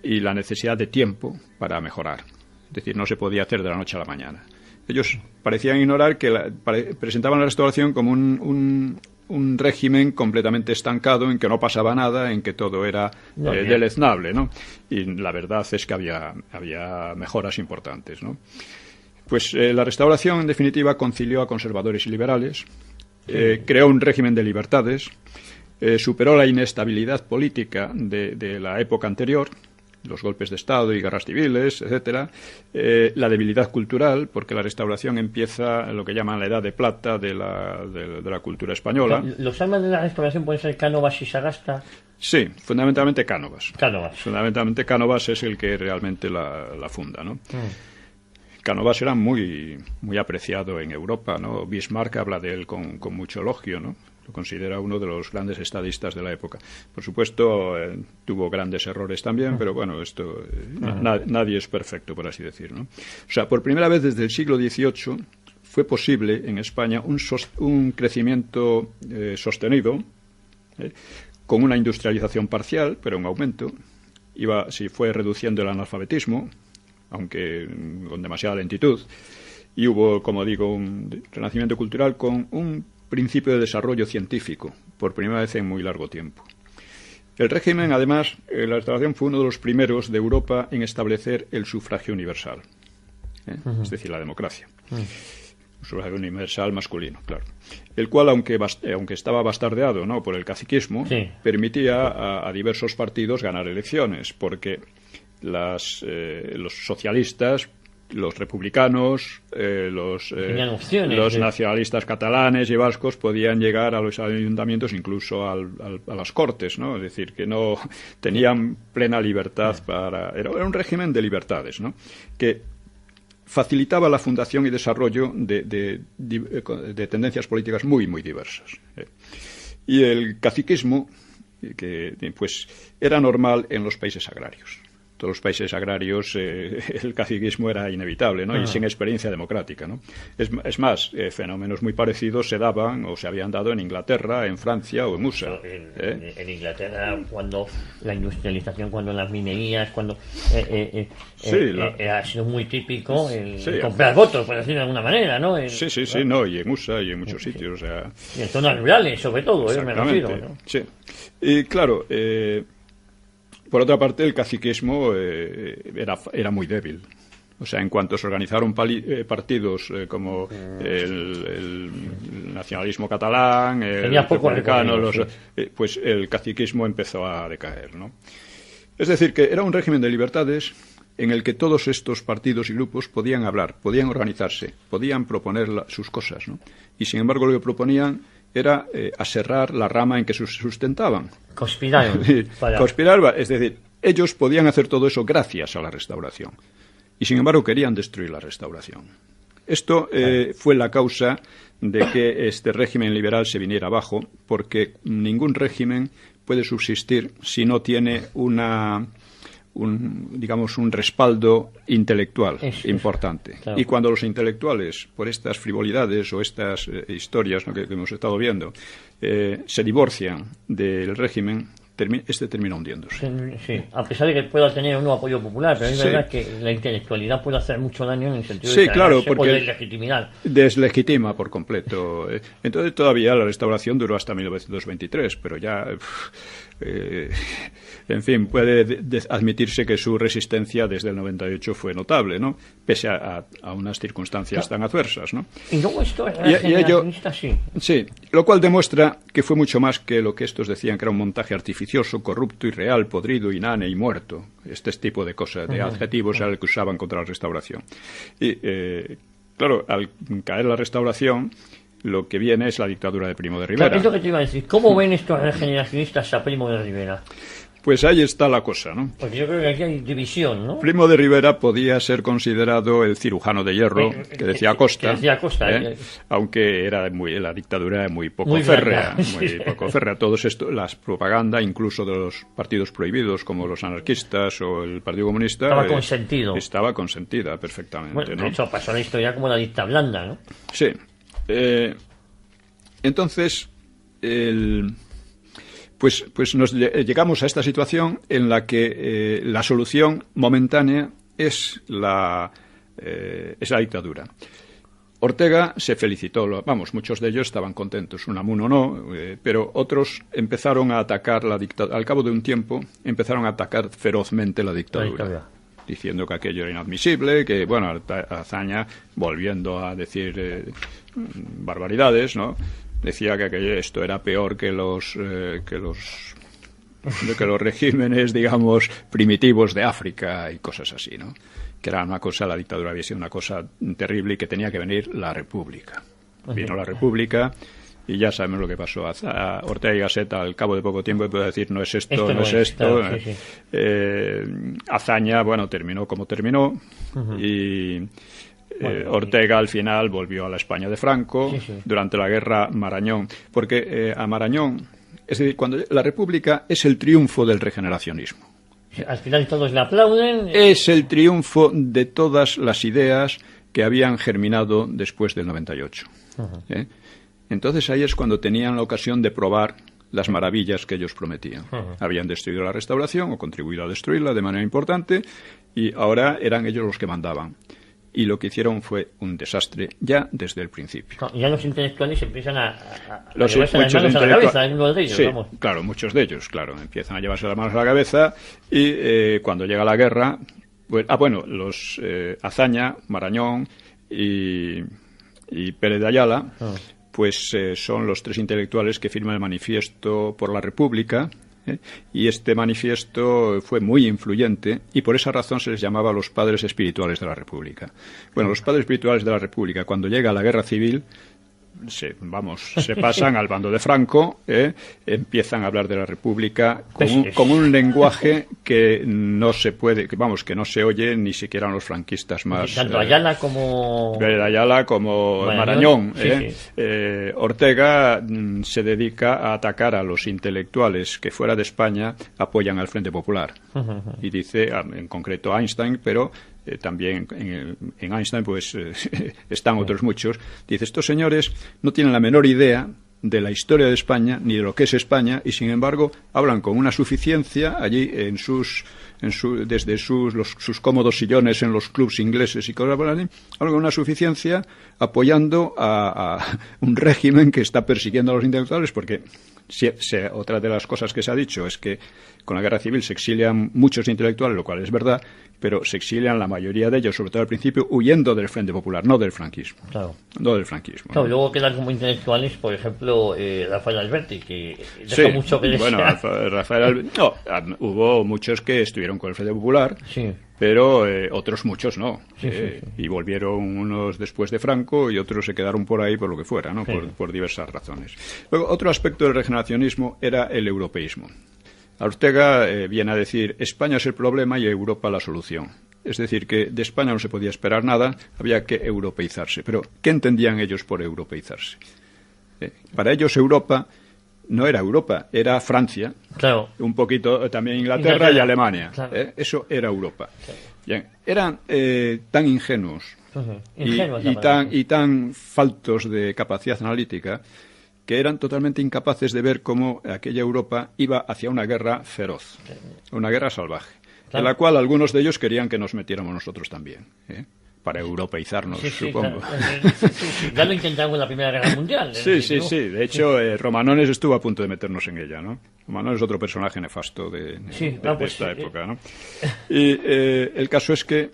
y la necesidad de tiempo para mejorar. Es decir, no se podía hacer de la noche a la mañana. Ellos parecían ignorar que presentaban la Restauración como un régimen completamente estancado, en que no pasaba nada, en que todo era deleznable, ¿no? Y la verdad es que había mejoras importantes, ¿no? Pues la Restauración, en definitiva, concilió a conservadores y liberales, creó un régimen de libertades, superó la inestabilidad política de la época anterior, los golpes de Estado y guerras civiles, etcétera, la debilidad cultural, porque la Restauración empieza lo que llaman la Edad de Plata de la cultura española. ¿Los almas de la Restauración pueden ser Cánovas y Sagasta? Sí, fundamentalmente Cánovas. Cánovas. Fundamentalmente Cánovas es el que realmente la funda, ¿no? Cánovas era muy apreciado en Europa, ¿no? Bismarck habla de él con mucho elogio, ¿no? Lo considera uno de los grandes estadistas de la época. Por supuesto, tuvo grandes errores también, pero bueno, esto nadie es perfecto, por así decir, ¿no? O sea, por primera vez desde el siglo XVIII fue posible en España un crecimiento sostenido, con una industrialización parcial, pero en aumento. Fue reduciendo el analfabetismo, aunque con demasiada lentitud, y hubo, como digo, un renacimiento cultural con un principio de desarrollo científico, por primera vez en muy largo tiempo. El régimen, además, la Restauración fue uno de los primeros de Europa en establecer el sufragio universal, es decir, la democracia. Un sufragio universal masculino, claro. El cual, aunque estaba bastardeado, ¿no?, por el caciquismo, permitía a diversos partidos ganar elecciones, porque los socialistas, los republicanos, los nacionalistas catalanes y vascos podían llegar a los ayuntamientos, incluso a las Cortes, ¿no? Es decir, que no tenían plena libertad era un régimen de libertades, ¿no?, que facilitaba la fundación y desarrollo de tendencias políticas muy, muy diversas. Y el caciquismo, que pues era normal en los países agrarios. Todos los países agrarios el caciquismo era inevitable, ¿no? Y sin experiencia democrática, ¿no? Es más, fenómenos muy parecidos se daban o se habían dado en Inglaterra, en Francia o en USA. En Inglaterra, cuando la industrialización, cuando las minerías, cuando ha sido muy típico comprar votos, por decirlo de alguna manera, ¿no? No, y en USA y en muchos sitios, o sea... Y en zonas rurales, sobre todo, me refiero, ¿no? Sí. Y claro, por otra parte, el caciquismo era muy débil. O sea, en cuanto se organizaron partidos como el nacionalismo catalán, el republicano, pues el caciquismo empezó a decaer, ¿no? Es decir, que era un régimen de libertades en el que todos estos partidos y grupos podían hablar, podían organizarse, podían proponer sus cosas, ¿no? Y sin embargo lo que proponían era aserrar la rama en que se sustentaban. Conspiraron. Conspirar, es decir, ellos podían hacer todo eso gracias a la Restauración. Y sin embargo querían destruir la Restauración. Esto fue la causa de que este régimen liberal se viniera abajo, porque ningún régimen puede subsistir si no tiene una digamos, un respaldo intelectual importante. Claro. Y cuando los intelectuales, por estas frivolidades o estas historias, ¿no?, que hemos estado viendo, se divorcian del régimen, termina hundiéndose. Sí, a pesar de que pueda tener un apoyo popular, pero es verdad que la intelectualidad puede hacer mucho daño en el sentido de que claro, se puede deslegitimar. Deslegitima por completo. Entonces todavía la restauración duró hasta 1923, pero ya... en fin, puede admitirse que su resistencia desde el 98 fue notable, ¿no? Pese a unas circunstancias tan adversas, ¿no? Y luego esto es generacionista, sí. Sí, lo cual demuestra que fue mucho más que lo que estos decían, que era un montaje artificioso, corrupto, irreal, podrido, inane y muerto. Este tipo de cosas, de adjetivos era el que usaban contra la restauración. Y, claro, al caer la restauración, lo que viene es la dictadura de Primo de Rivera. Claro, es lo que te iba a decir. ¿Cómo ven estos regeneracionistas a Primo de Rivera? Pues ahí está la cosa, ¿no? Porque yo creo que aquí hay división, ¿no? Primo de Rivera podía ser considerado el cirujano de hierro que decía Costa, aunque la dictadura era muy poco férrea. Poco férrea. Todos esto, las propaganda, incluso de los partidos prohibidos, como los anarquistas o el Partido Comunista... Estaba consentida perfectamente, bueno, ¿no? De hecho, pasó la historia como la dicta blanda, ¿no? Sí. Entonces, pues nos llegamos a esta situación en la que la solución momentánea es la dictadura. Ortega se felicitó, muchos de ellos estaban contentos, Unamuno no, pero otros empezaron a atacar la dictadura. Al cabo de un tiempo empezaron a atacar ferozmente la dictadura. Diciendo que aquello era inadmisible, que, Azaña, volviendo a decir barbaridades, ¿no?, decía que esto era peor que los regímenes, digamos, primitivos de África y cosas así, ¿no? Que era una cosa, la dictadura había sido una cosa terrible y que tenía que venir la República. Vino la República y ya sabemos lo que pasó. A Ortega y Gasset, al cabo de poco tiempo, puede decir no es esto, no es esto. Claro, sí. Azaña, terminó como terminó y... Ortega al final volvió a la España de Franco durante la guerra Marañón, porque a Marañón, es decir, cuando la República es el triunfo del regeneracionismo. Al final todos le aplauden. Es el triunfo de todas las ideas que habían germinado después del 98. Entonces ahí es cuando tenían la ocasión de probar las maravillas que ellos prometían. Habían destruido la restauración o contribuido a destruirla de manera importante y ahora eran ellos los que mandaban. Y lo que hicieron fue un desastre ya desde el principio. Ya los intelectuales empiezan a llevarse las manos a la cabeza, uno de ellos, sí, claro, muchos de ellos, empiezan a llevarse las manos a la cabeza y cuando llega la guerra, los Azaña, Marañón y Pérez de Ayala, son los tres intelectuales que firman el Manifiesto por la República. Y este manifiesto fue muy influyente y por esa razón se les llamaba los padres espirituales de la República. Los padres espirituales de la República, cuando llega la guerra civil, se pasan al bando de Franco, empiezan a hablar de la República con un lenguaje que no se puede, que no se oye ni siquiera en los franquistas más. Tanto Ayala como Marañón. Ortega se dedica a atacar a los intelectuales que fuera de España apoyan al Frente Popular. Y dice, en concreto Einstein, pero también en Einstein están otros muchos. Dice, estos señores no tienen la menor idea de la historia de España ni de lo que es España y sin embargo hablan con una suficiencia allí desde sus cómodos sillones en los clubs ingleses y cosas hablan con una suficiencia apoyando a un régimen que está persiguiendo a los intelectuales porque otra de las cosas que se ha dicho es que con la guerra civil se exilian muchos intelectuales, lo cual es verdad, pero se exilian la mayoría de ellos, sobre todo al principio, huyendo del Frente Popular, no del franquismo. Claro. No del franquismo. Claro, luego quedan como intelectuales, por ejemplo, Rafael Alberti, que deja mucho que desear. Hubo muchos que estuvieron con el Frente Popular, pero otros muchos no. Y volvieron unos después de Franco y otros se quedaron por ahí por lo que fuera, ¿no? Por diversas razones. Luego, otro aspecto del regeneracionismo era el europeísmo. Ortega viene a decir, España es el problema y Europa la solución. Es decir, que de España no se podía esperar nada, había que europeizarse. Pero, ¿qué entendían ellos por europeizarse? Para ellos Europa no era Europa, era Francia, claro, un poquito también Inglaterra y Alemania. Claro. Eso era Europa. Claro. Bien, eran tan ingenuos Ingenuos, y tan faltos de capacidad analítica que eran totalmente incapaces de ver cómo aquella Europa iba hacia una guerra feroz, una guerra salvaje, en la cual algunos de ellos querían que nos metiéramos nosotros también, para europeizarnos, supongo. Claro. Sí. Ya lo intentamos en la Primera Guerra Mundial. Sí. De hecho, Romanones estuvo a punto de meternos en ella, ¿no? Romanones es otro personaje nefasto de esta época, ¿no? Y el caso es que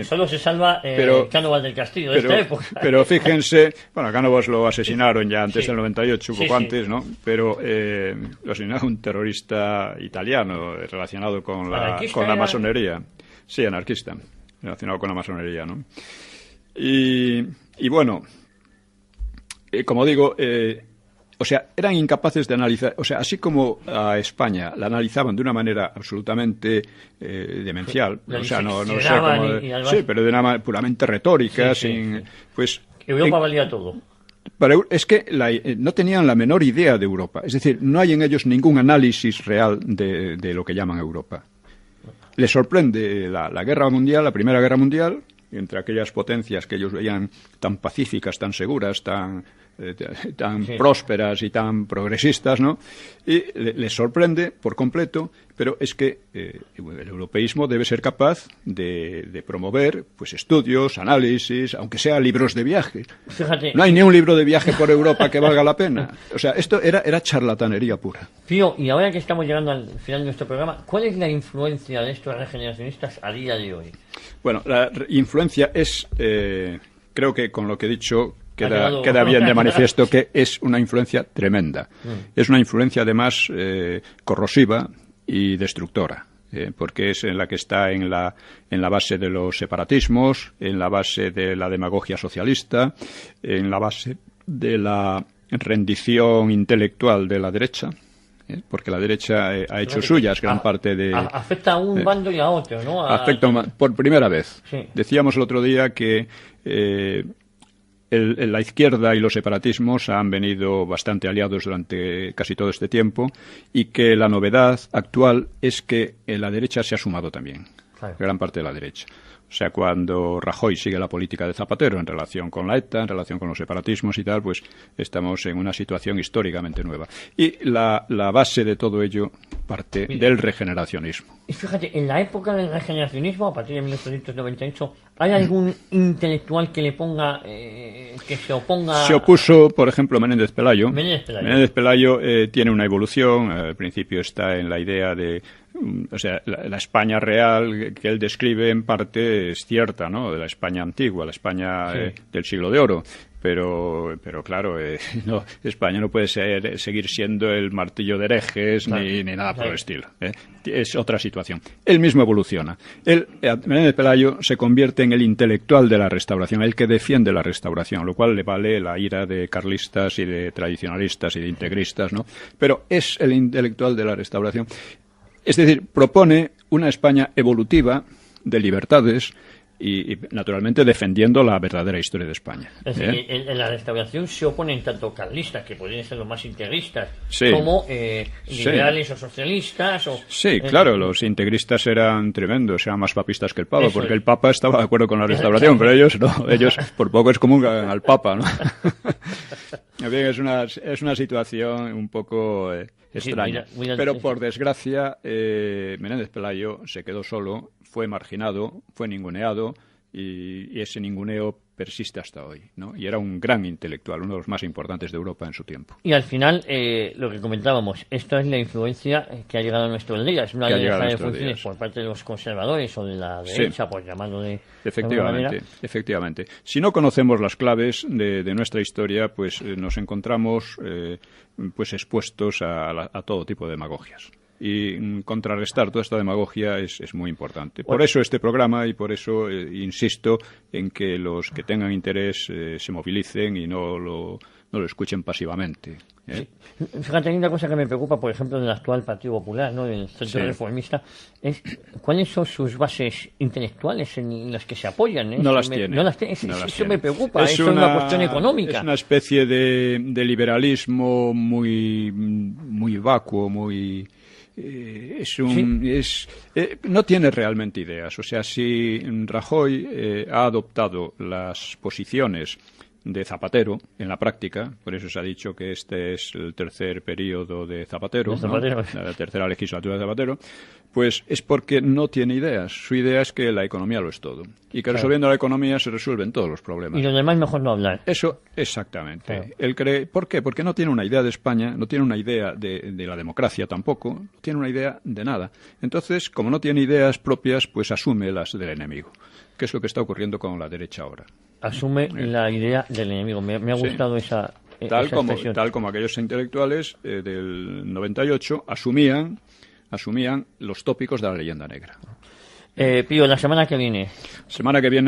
solo se salva Cánovas del Castillo de esta época. Pero fíjense, bueno, Cánovas lo asesinaron ya antes del 98, un poco antes, ¿no? Pero lo asesinó un terrorista italiano relacionado con la masonería. Sí, anarquista, relacionado con la masonería, ¿no? Y bueno, como digo, o sea, eran incapaces de analizar, o sea, así como a España la analizaban de una manera absolutamente demencial, o sea, no sé cómo, sí, pero de una manera puramente retórica, pues Europa valía todo. Pero es que no tenían la menor idea de Europa, es decir, no hay en ellos ningún análisis real de lo que llaman Europa. Les sorprende la guerra mundial, la Primera Guerra Mundial, entre aquellas potencias que ellos veían tan pacíficas, tan seguras, tan prósperas y tan progresistas, ¿no? Y les sorprende por completo, pero es que el europeísmo debe ser capaz de promover pues estudios, análisis, aunque sea libros de viaje. Fíjate. No hay ni un libro de viaje por Europa que valga la pena. O sea, esto era charlatanería pura. Pío, y ahora que estamos llegando al final de nuestro programa, ¿cuál es la influencia de estos regeneracionistas a día de hoy? Bueno, la influencia es, creo que con lo que he dicho, queda bien de manifiesto que es una influencia tremenda. Es una influencia además corrosiva y destructora, porque es en la que está en la base de los separatismos, en la base de la demagogia socialista, en la base de la rendición intelectual de la derecha, porque la derecha ha hecho suyas gran parte de... Afecta a un bando y a otro, ¿no? Afecta por primera vez. Sí. Decíamos el otro día que la izquierda y los separatismos han venido bastante aliados durante casi todo este tiempo y que la novedad actual es que la derecha se ha sumado también, gran parte de la derecha. O sea, cuando Rajoy sigue la política de Zapatero en relación con la ETA, en relación con los separatismos y tal, pues estamos en una situación históricamente nueva. Y la base de todo ello parte del regeneracionismo. Y fíjate, en la época del regeneracionismo, a partir de 1998, ¿hay algún intelectual que le ponga, que se oponga? Se opuso, por ejemplo, Menéndez Pelayo. Menéndez Pelayo tiene una evolución. Al principio está en la idea de... O sea, la España real que él describe en parte es cierta, ¿no? De la España antigua, la España del siglo de oro. Pero claro, no, España no puede seguir siendo el martillo de herejes ni nada por el estilo. Es otra situación. Él mismo evoluciona. Menéndez Pelayo se convierte en el intelectual de la Restauración, el que defiende la Restauración, lo cual le vale la ira de carlistas y de tradicionalistas y de integristas, ¿no? Pero es el intelectual de la Restauración. Es decir, propone una España evolutiva de libertades y naturalmente defendiendo la verdadera historia de España. Es decir, en la Restauración se oponen tanto carlistas, que podrían ser los más integristas, como liberales o socialistas. Sí, claro, los integristas eran tremendos, eran más papistas que el Papa, porque el Papa estaba de acuerdo con la Restauración, pero ellos no, ellos por poco excomulgan al Papa, ¿no? En fin, es una situación un poco extraña. Pero por desgracia, Menéndez Pelayo se quedó solo, fue marginado, fue ninguneado y ese ninguneo persiste hasta hoy, ¿no? Y era un gran intelectual, uno de los más importantes de Europa en su tiempo. Y al final, lo que comentábamos, esto es la influencia que ha llegado a nuestros días, una deja de funciones por parte de los conservadores o de la derecha, por llamarlo de Efectivamente. Si no conocemos las claves de nuestra historia, pues nos encontramos pues expuestos a todo tipo de demagogias. Y contrarrestar toda esta demagogia es muy importante. Por eso este programa y por eso insisto en que los que tengan interés se movilicen y no no lo escuchen pasivamente. Sí. Fíjate, hay una cosa que me preocupa, por ejemplo, del actual Partido Popular, ¿no?, del Centro Reformista, es cuáles son sus bases intelectuales en las que se apoyan. No las tiene. Eso me preocupa, eso es una cuestión económica. Es una especie de liberalismo muy vacuo, muy... no tiene realmente ideas. O sea, si Rajoy ha adoptado las posiciones de Zapatero en la práctica, por eso se ha dicho que este es el tercer periodo de Zapatero, ¿no? La tercera legislatura de Zapatero, pues es porque no tiene ideas. Su idea es que la economía lo es todo y que resolviendo la economía se resuelven todos los problemas. Y lo demás mejor no hablar. Eso, exactamente. Claro. Él cree, ¿por qué? Porque no tiene una idea de España, no tiene una idea de la democracia tampoco, no tiene una idea de nada. Entonces, como no tiene ideas propias, pues asume las del enemigo, que es lo que está ocurriendo con la derecha ahora. Asume la idea del enemigo. Me ha gustado esa expresión. Tal como aquellos intelectuales del 98 asumían los tópicos de la leyenda negra. Pío, la semana que viene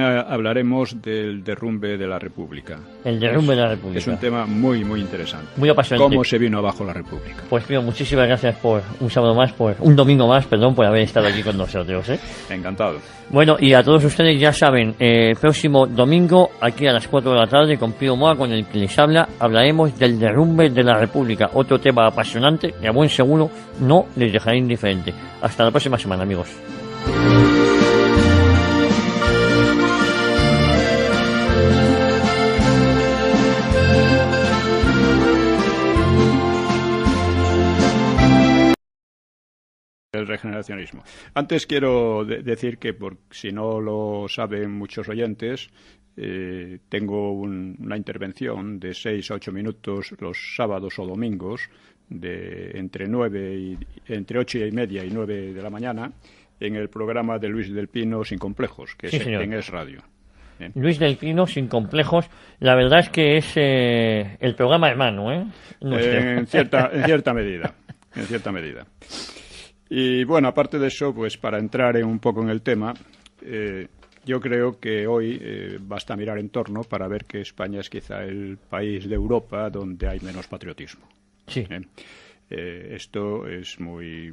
hablaremos del derrumbe de la República. El derrumbe de la República. Es un tema muy, muy interesante. Muy apasionante. Cómo se vino abajo la República. Pues Pío, muchísimas gracias por un domingo más, por haber estado aquí con nosotros. Encantado. Bueno, y a todos ustedes ya saben, el próximo domingo, aquí a las 4 de la tarde, con Pío Moa, con el que les hablaremos del derrumbe de la República. Otro tema apasionante que a buen seguro no les dejará indiferente. Hasta la próxima semana, amigos. El regeneracionismo. Antes quiero decir que, por si no lo saben muchos oyentes, tengo una intervención de 6 a 8 minutos los sábados o domingos, entre 8 y media y 9 de la mañana, en el programa de Luis del Pino Sin Complejos, que es en Es Radio. Luis del Pino Sin Complejos, la verdad es que es el programa hermano, en cierta medida. Y bueno, aparte de eso, pues para entrar un poco en el tema, yo creo que hoy basta mirar en torno para ver que España es quizá el país de Europa donde hay menos patriotismo. Sí. Esto es muy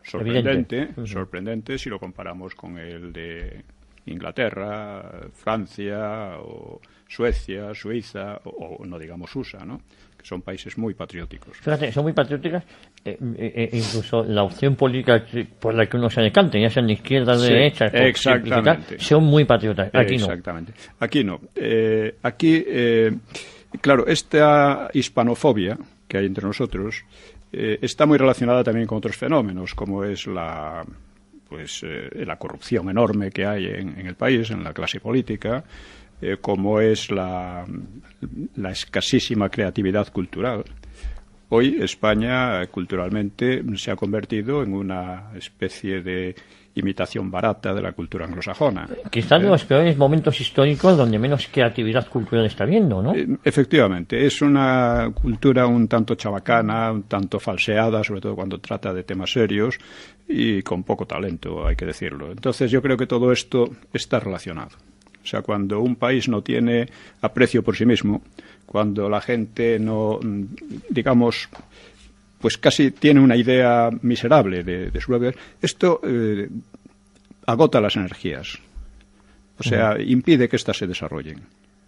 sorprendente si lo comparamos con el de Inglaterra, Francia, o Suecia, Suiza, o no digamos USA, ¿no?, que son países muy patrióticos. Fíjate, son muy patrióticas, incluso la opción política por la que uno se decante, ya sean de izquierda, de derecha, exactamente, son muy patriotas. Aquí no. Exactamente. Aquí no. Claro, esta hispanofobia que hay entre nosotros está muy relacionada también con otros fenómenos, como es la corrupción enorme que hay en el país, en la clase política, como es la escasísima creatividad cultural. Hoy España culturalmente se ha convertido en una especie de imitación barata de la cultura anglosajona. Quizás de los peores momentos históricos donde menos creatividad cultural está habiendo, ¿no? Efectivamente, es una cultura un tanto chabacana, un tanto falseada, sobre todo cuando trata de temas serios, y con poco talento, hay que decirlo. Entonces yo creo que todo esto está relacionado. O sea, cuando un país no tiene aprecio por sí mismo, cuando la gente no, digamos, pues casi tiene una idea miserable de su vida, esto agota las energías. O sea, impide que éstas se desarrollen.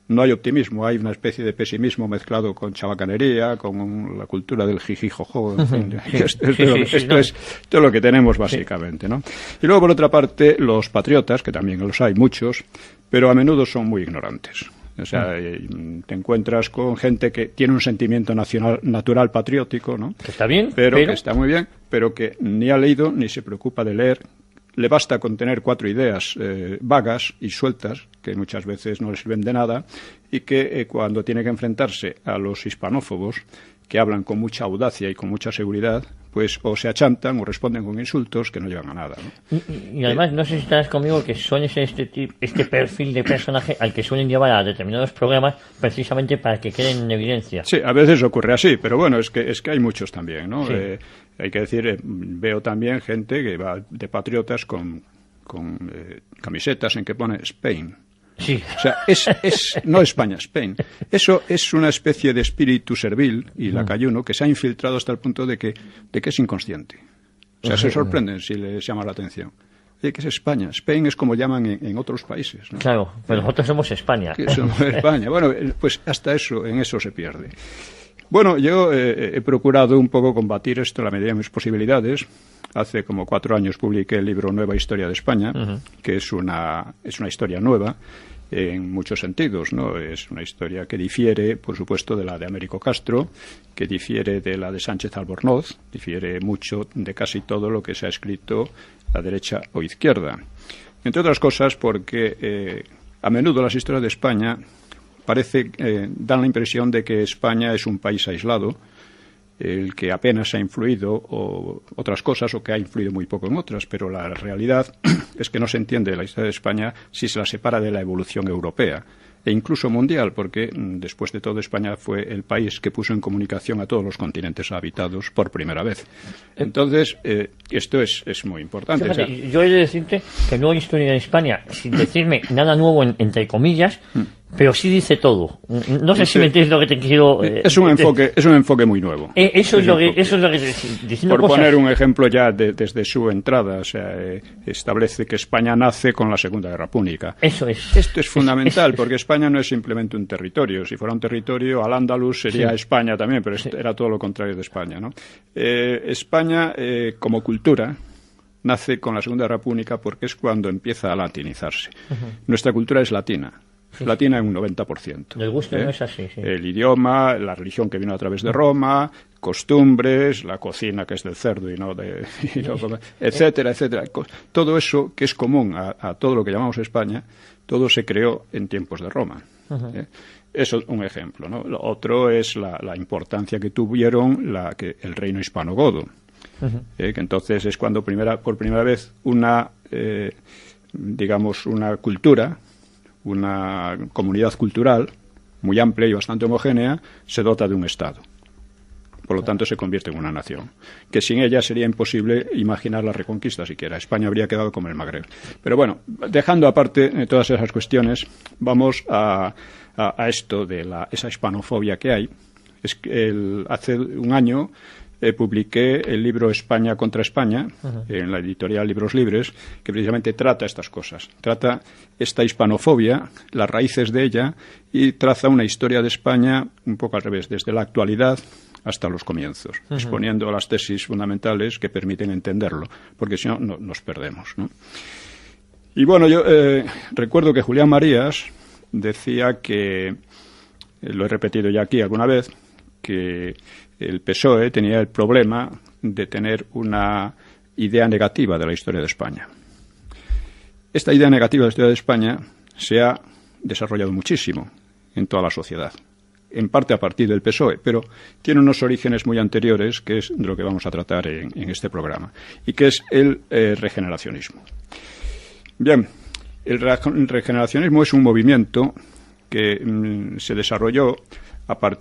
No hay optimismo, hay una especie de pesimismo mezclado con chabacanería, con la cultura del jijijojo, en fin. Esto es lo que tenemos básicamente, ¿no? Y luego, por otra parte, los patriotas, que también los hay muchos, pero a menudo son muy ignorantes. O sea, te encuentras con gente que tiene un sentimiento natural patriótico, ¿no? Que está bien, pero que está muy bien, pero que ni ha leído ni se preocupa de leer. Le basta con tener 4 ideas vagas y sueltas, que muchas veces no le sirven de nada, y que cuando tiene que enfrentarse a los hispanófobos, que hablan con mucha audacia y con mucha seguridad, pues o se achantan o responden con insultos que no llevan a nada, ¿no? Y además, no sé si estarás conmigo, que suele ser este perfil de personaje al que suelen llevar a determinados programas precisamente para que queden en evidencia. Sí, a veces ocurre así, pero bueno, es que hay muchos también, ¿no? Sí. Hay que decir, veo también gente que va de patriotas con camisetas en que pone Spain. Sí. O sea, no España, Spain. Eso es una especie de espíritu servil y lacayuno que se ha infiltrado hasta el punto de que es inconsciente. O sea, se sorprenden si les llama la atención. Oye, ¿qué es España? Spain es como llaman en otros países, ¿no? Claro, pero nosotros somos España. Que somos España. Bueno, pues hasta eso, en eso se pierde. Bueno, yo he procurado un poco combatir esto a la medida de mis posibilidades. Hace como 4 años publiqué el libro Nueva Historia de España, que es una historia nueva en muchos sentidos, ¿no? Es una historia que difiere, por supuesto, de la de Américo Castro, que difiere de la de Sánchez Albornoz, difiere mucho de casi todo lo que se ha escrito a derecha o izquierda. Entre otras cosas porque a menudo las historias de España dan la impresión de que España es un país aislado, el que apenas ha influido o otras cosas o que ha influido muy poco en otras, pero la realidad es que no se entiende la historia de España si se la separa de la evolución europea e incluso mundial, porque después de todo España fue el país que puso en comunicación a todos los continentes habitados por primera vez. Entonces, esto es muy importante. Fíjate, o sea, yo he de decirte que no hay historia de España, sin decirme nada nuevo entre comillas, pero sí dice todo. No sé si me entiendes lo que te quiero... es un enfoque muy nuevo. Eso es lo que diciendo por cosas... poner un ejemplo ya desde su entrada, o sea, establece que España nace con la Segunda Guerra Púnica. Eso es. Esto es fundamental, porque España no es simplemente un territorio. Si fuera un territorio, Al-Ándalus sería España también, pero era todo lo contrario de España, ¿no? España, como cultura, nace con la Segunda Guerra Púnica porque es cuando empieza a latinizarse. Nuestra cultura es latina. Latina en un 90%. El gusto no es así, sí. El idioma, la religión que vino a través de Roma, costumbres, la cocina que es del cerdo y no etcétera, etcétera. Todo eso que es común a todo lo que llamamos España, todo se creó en tiempos de Roma. Eso es un ejemplo, ¿no? Lo otro es la importancia que tuvieron el reino hispano-godo. Que entonces es cuando por primera vez una cultura, una comunidad cultural muy amplia y bastante homogénea se dota de un Estado. Por lo tanto, se convierte en una nación, que sin ella sería imposible imaginar la reconquista siquiera. España habría quedado como el Magreb. Pero bueno, dejando aparte todas esas cuestiones, vamos a esto de esa hispanofobia que hay. Hace un año publiqué el libro España contra España, en la editorial Libros Libres, que precisamente trata estas cosas. Trata esta hispanofobia, las raíces de ella, y traza una historia de España un poco al revés, desde la actualidad hasta los comienzos, exponiendo las tesis fundamentales que permiten entenderlo, porque si no, nos perdemos, ¿no? Y bueno, yo recuerdo que Julián Marías decía que, lo he repetido ya aquí alguna vez, que el PSOE tenía el problema de tener una idea negativa de la historia de España. Esta idea negativa de la historia de España se ha desarrollado muchísimo en toda la sociedad, en parte a partir del PSOE, pero tiene unos orígenes muy anteriores, que es de lo que vamos a tratar en este programa, y que es el regeneracionismo. Bien, el regeneracionismo es un movimiento que se desarrolló a partir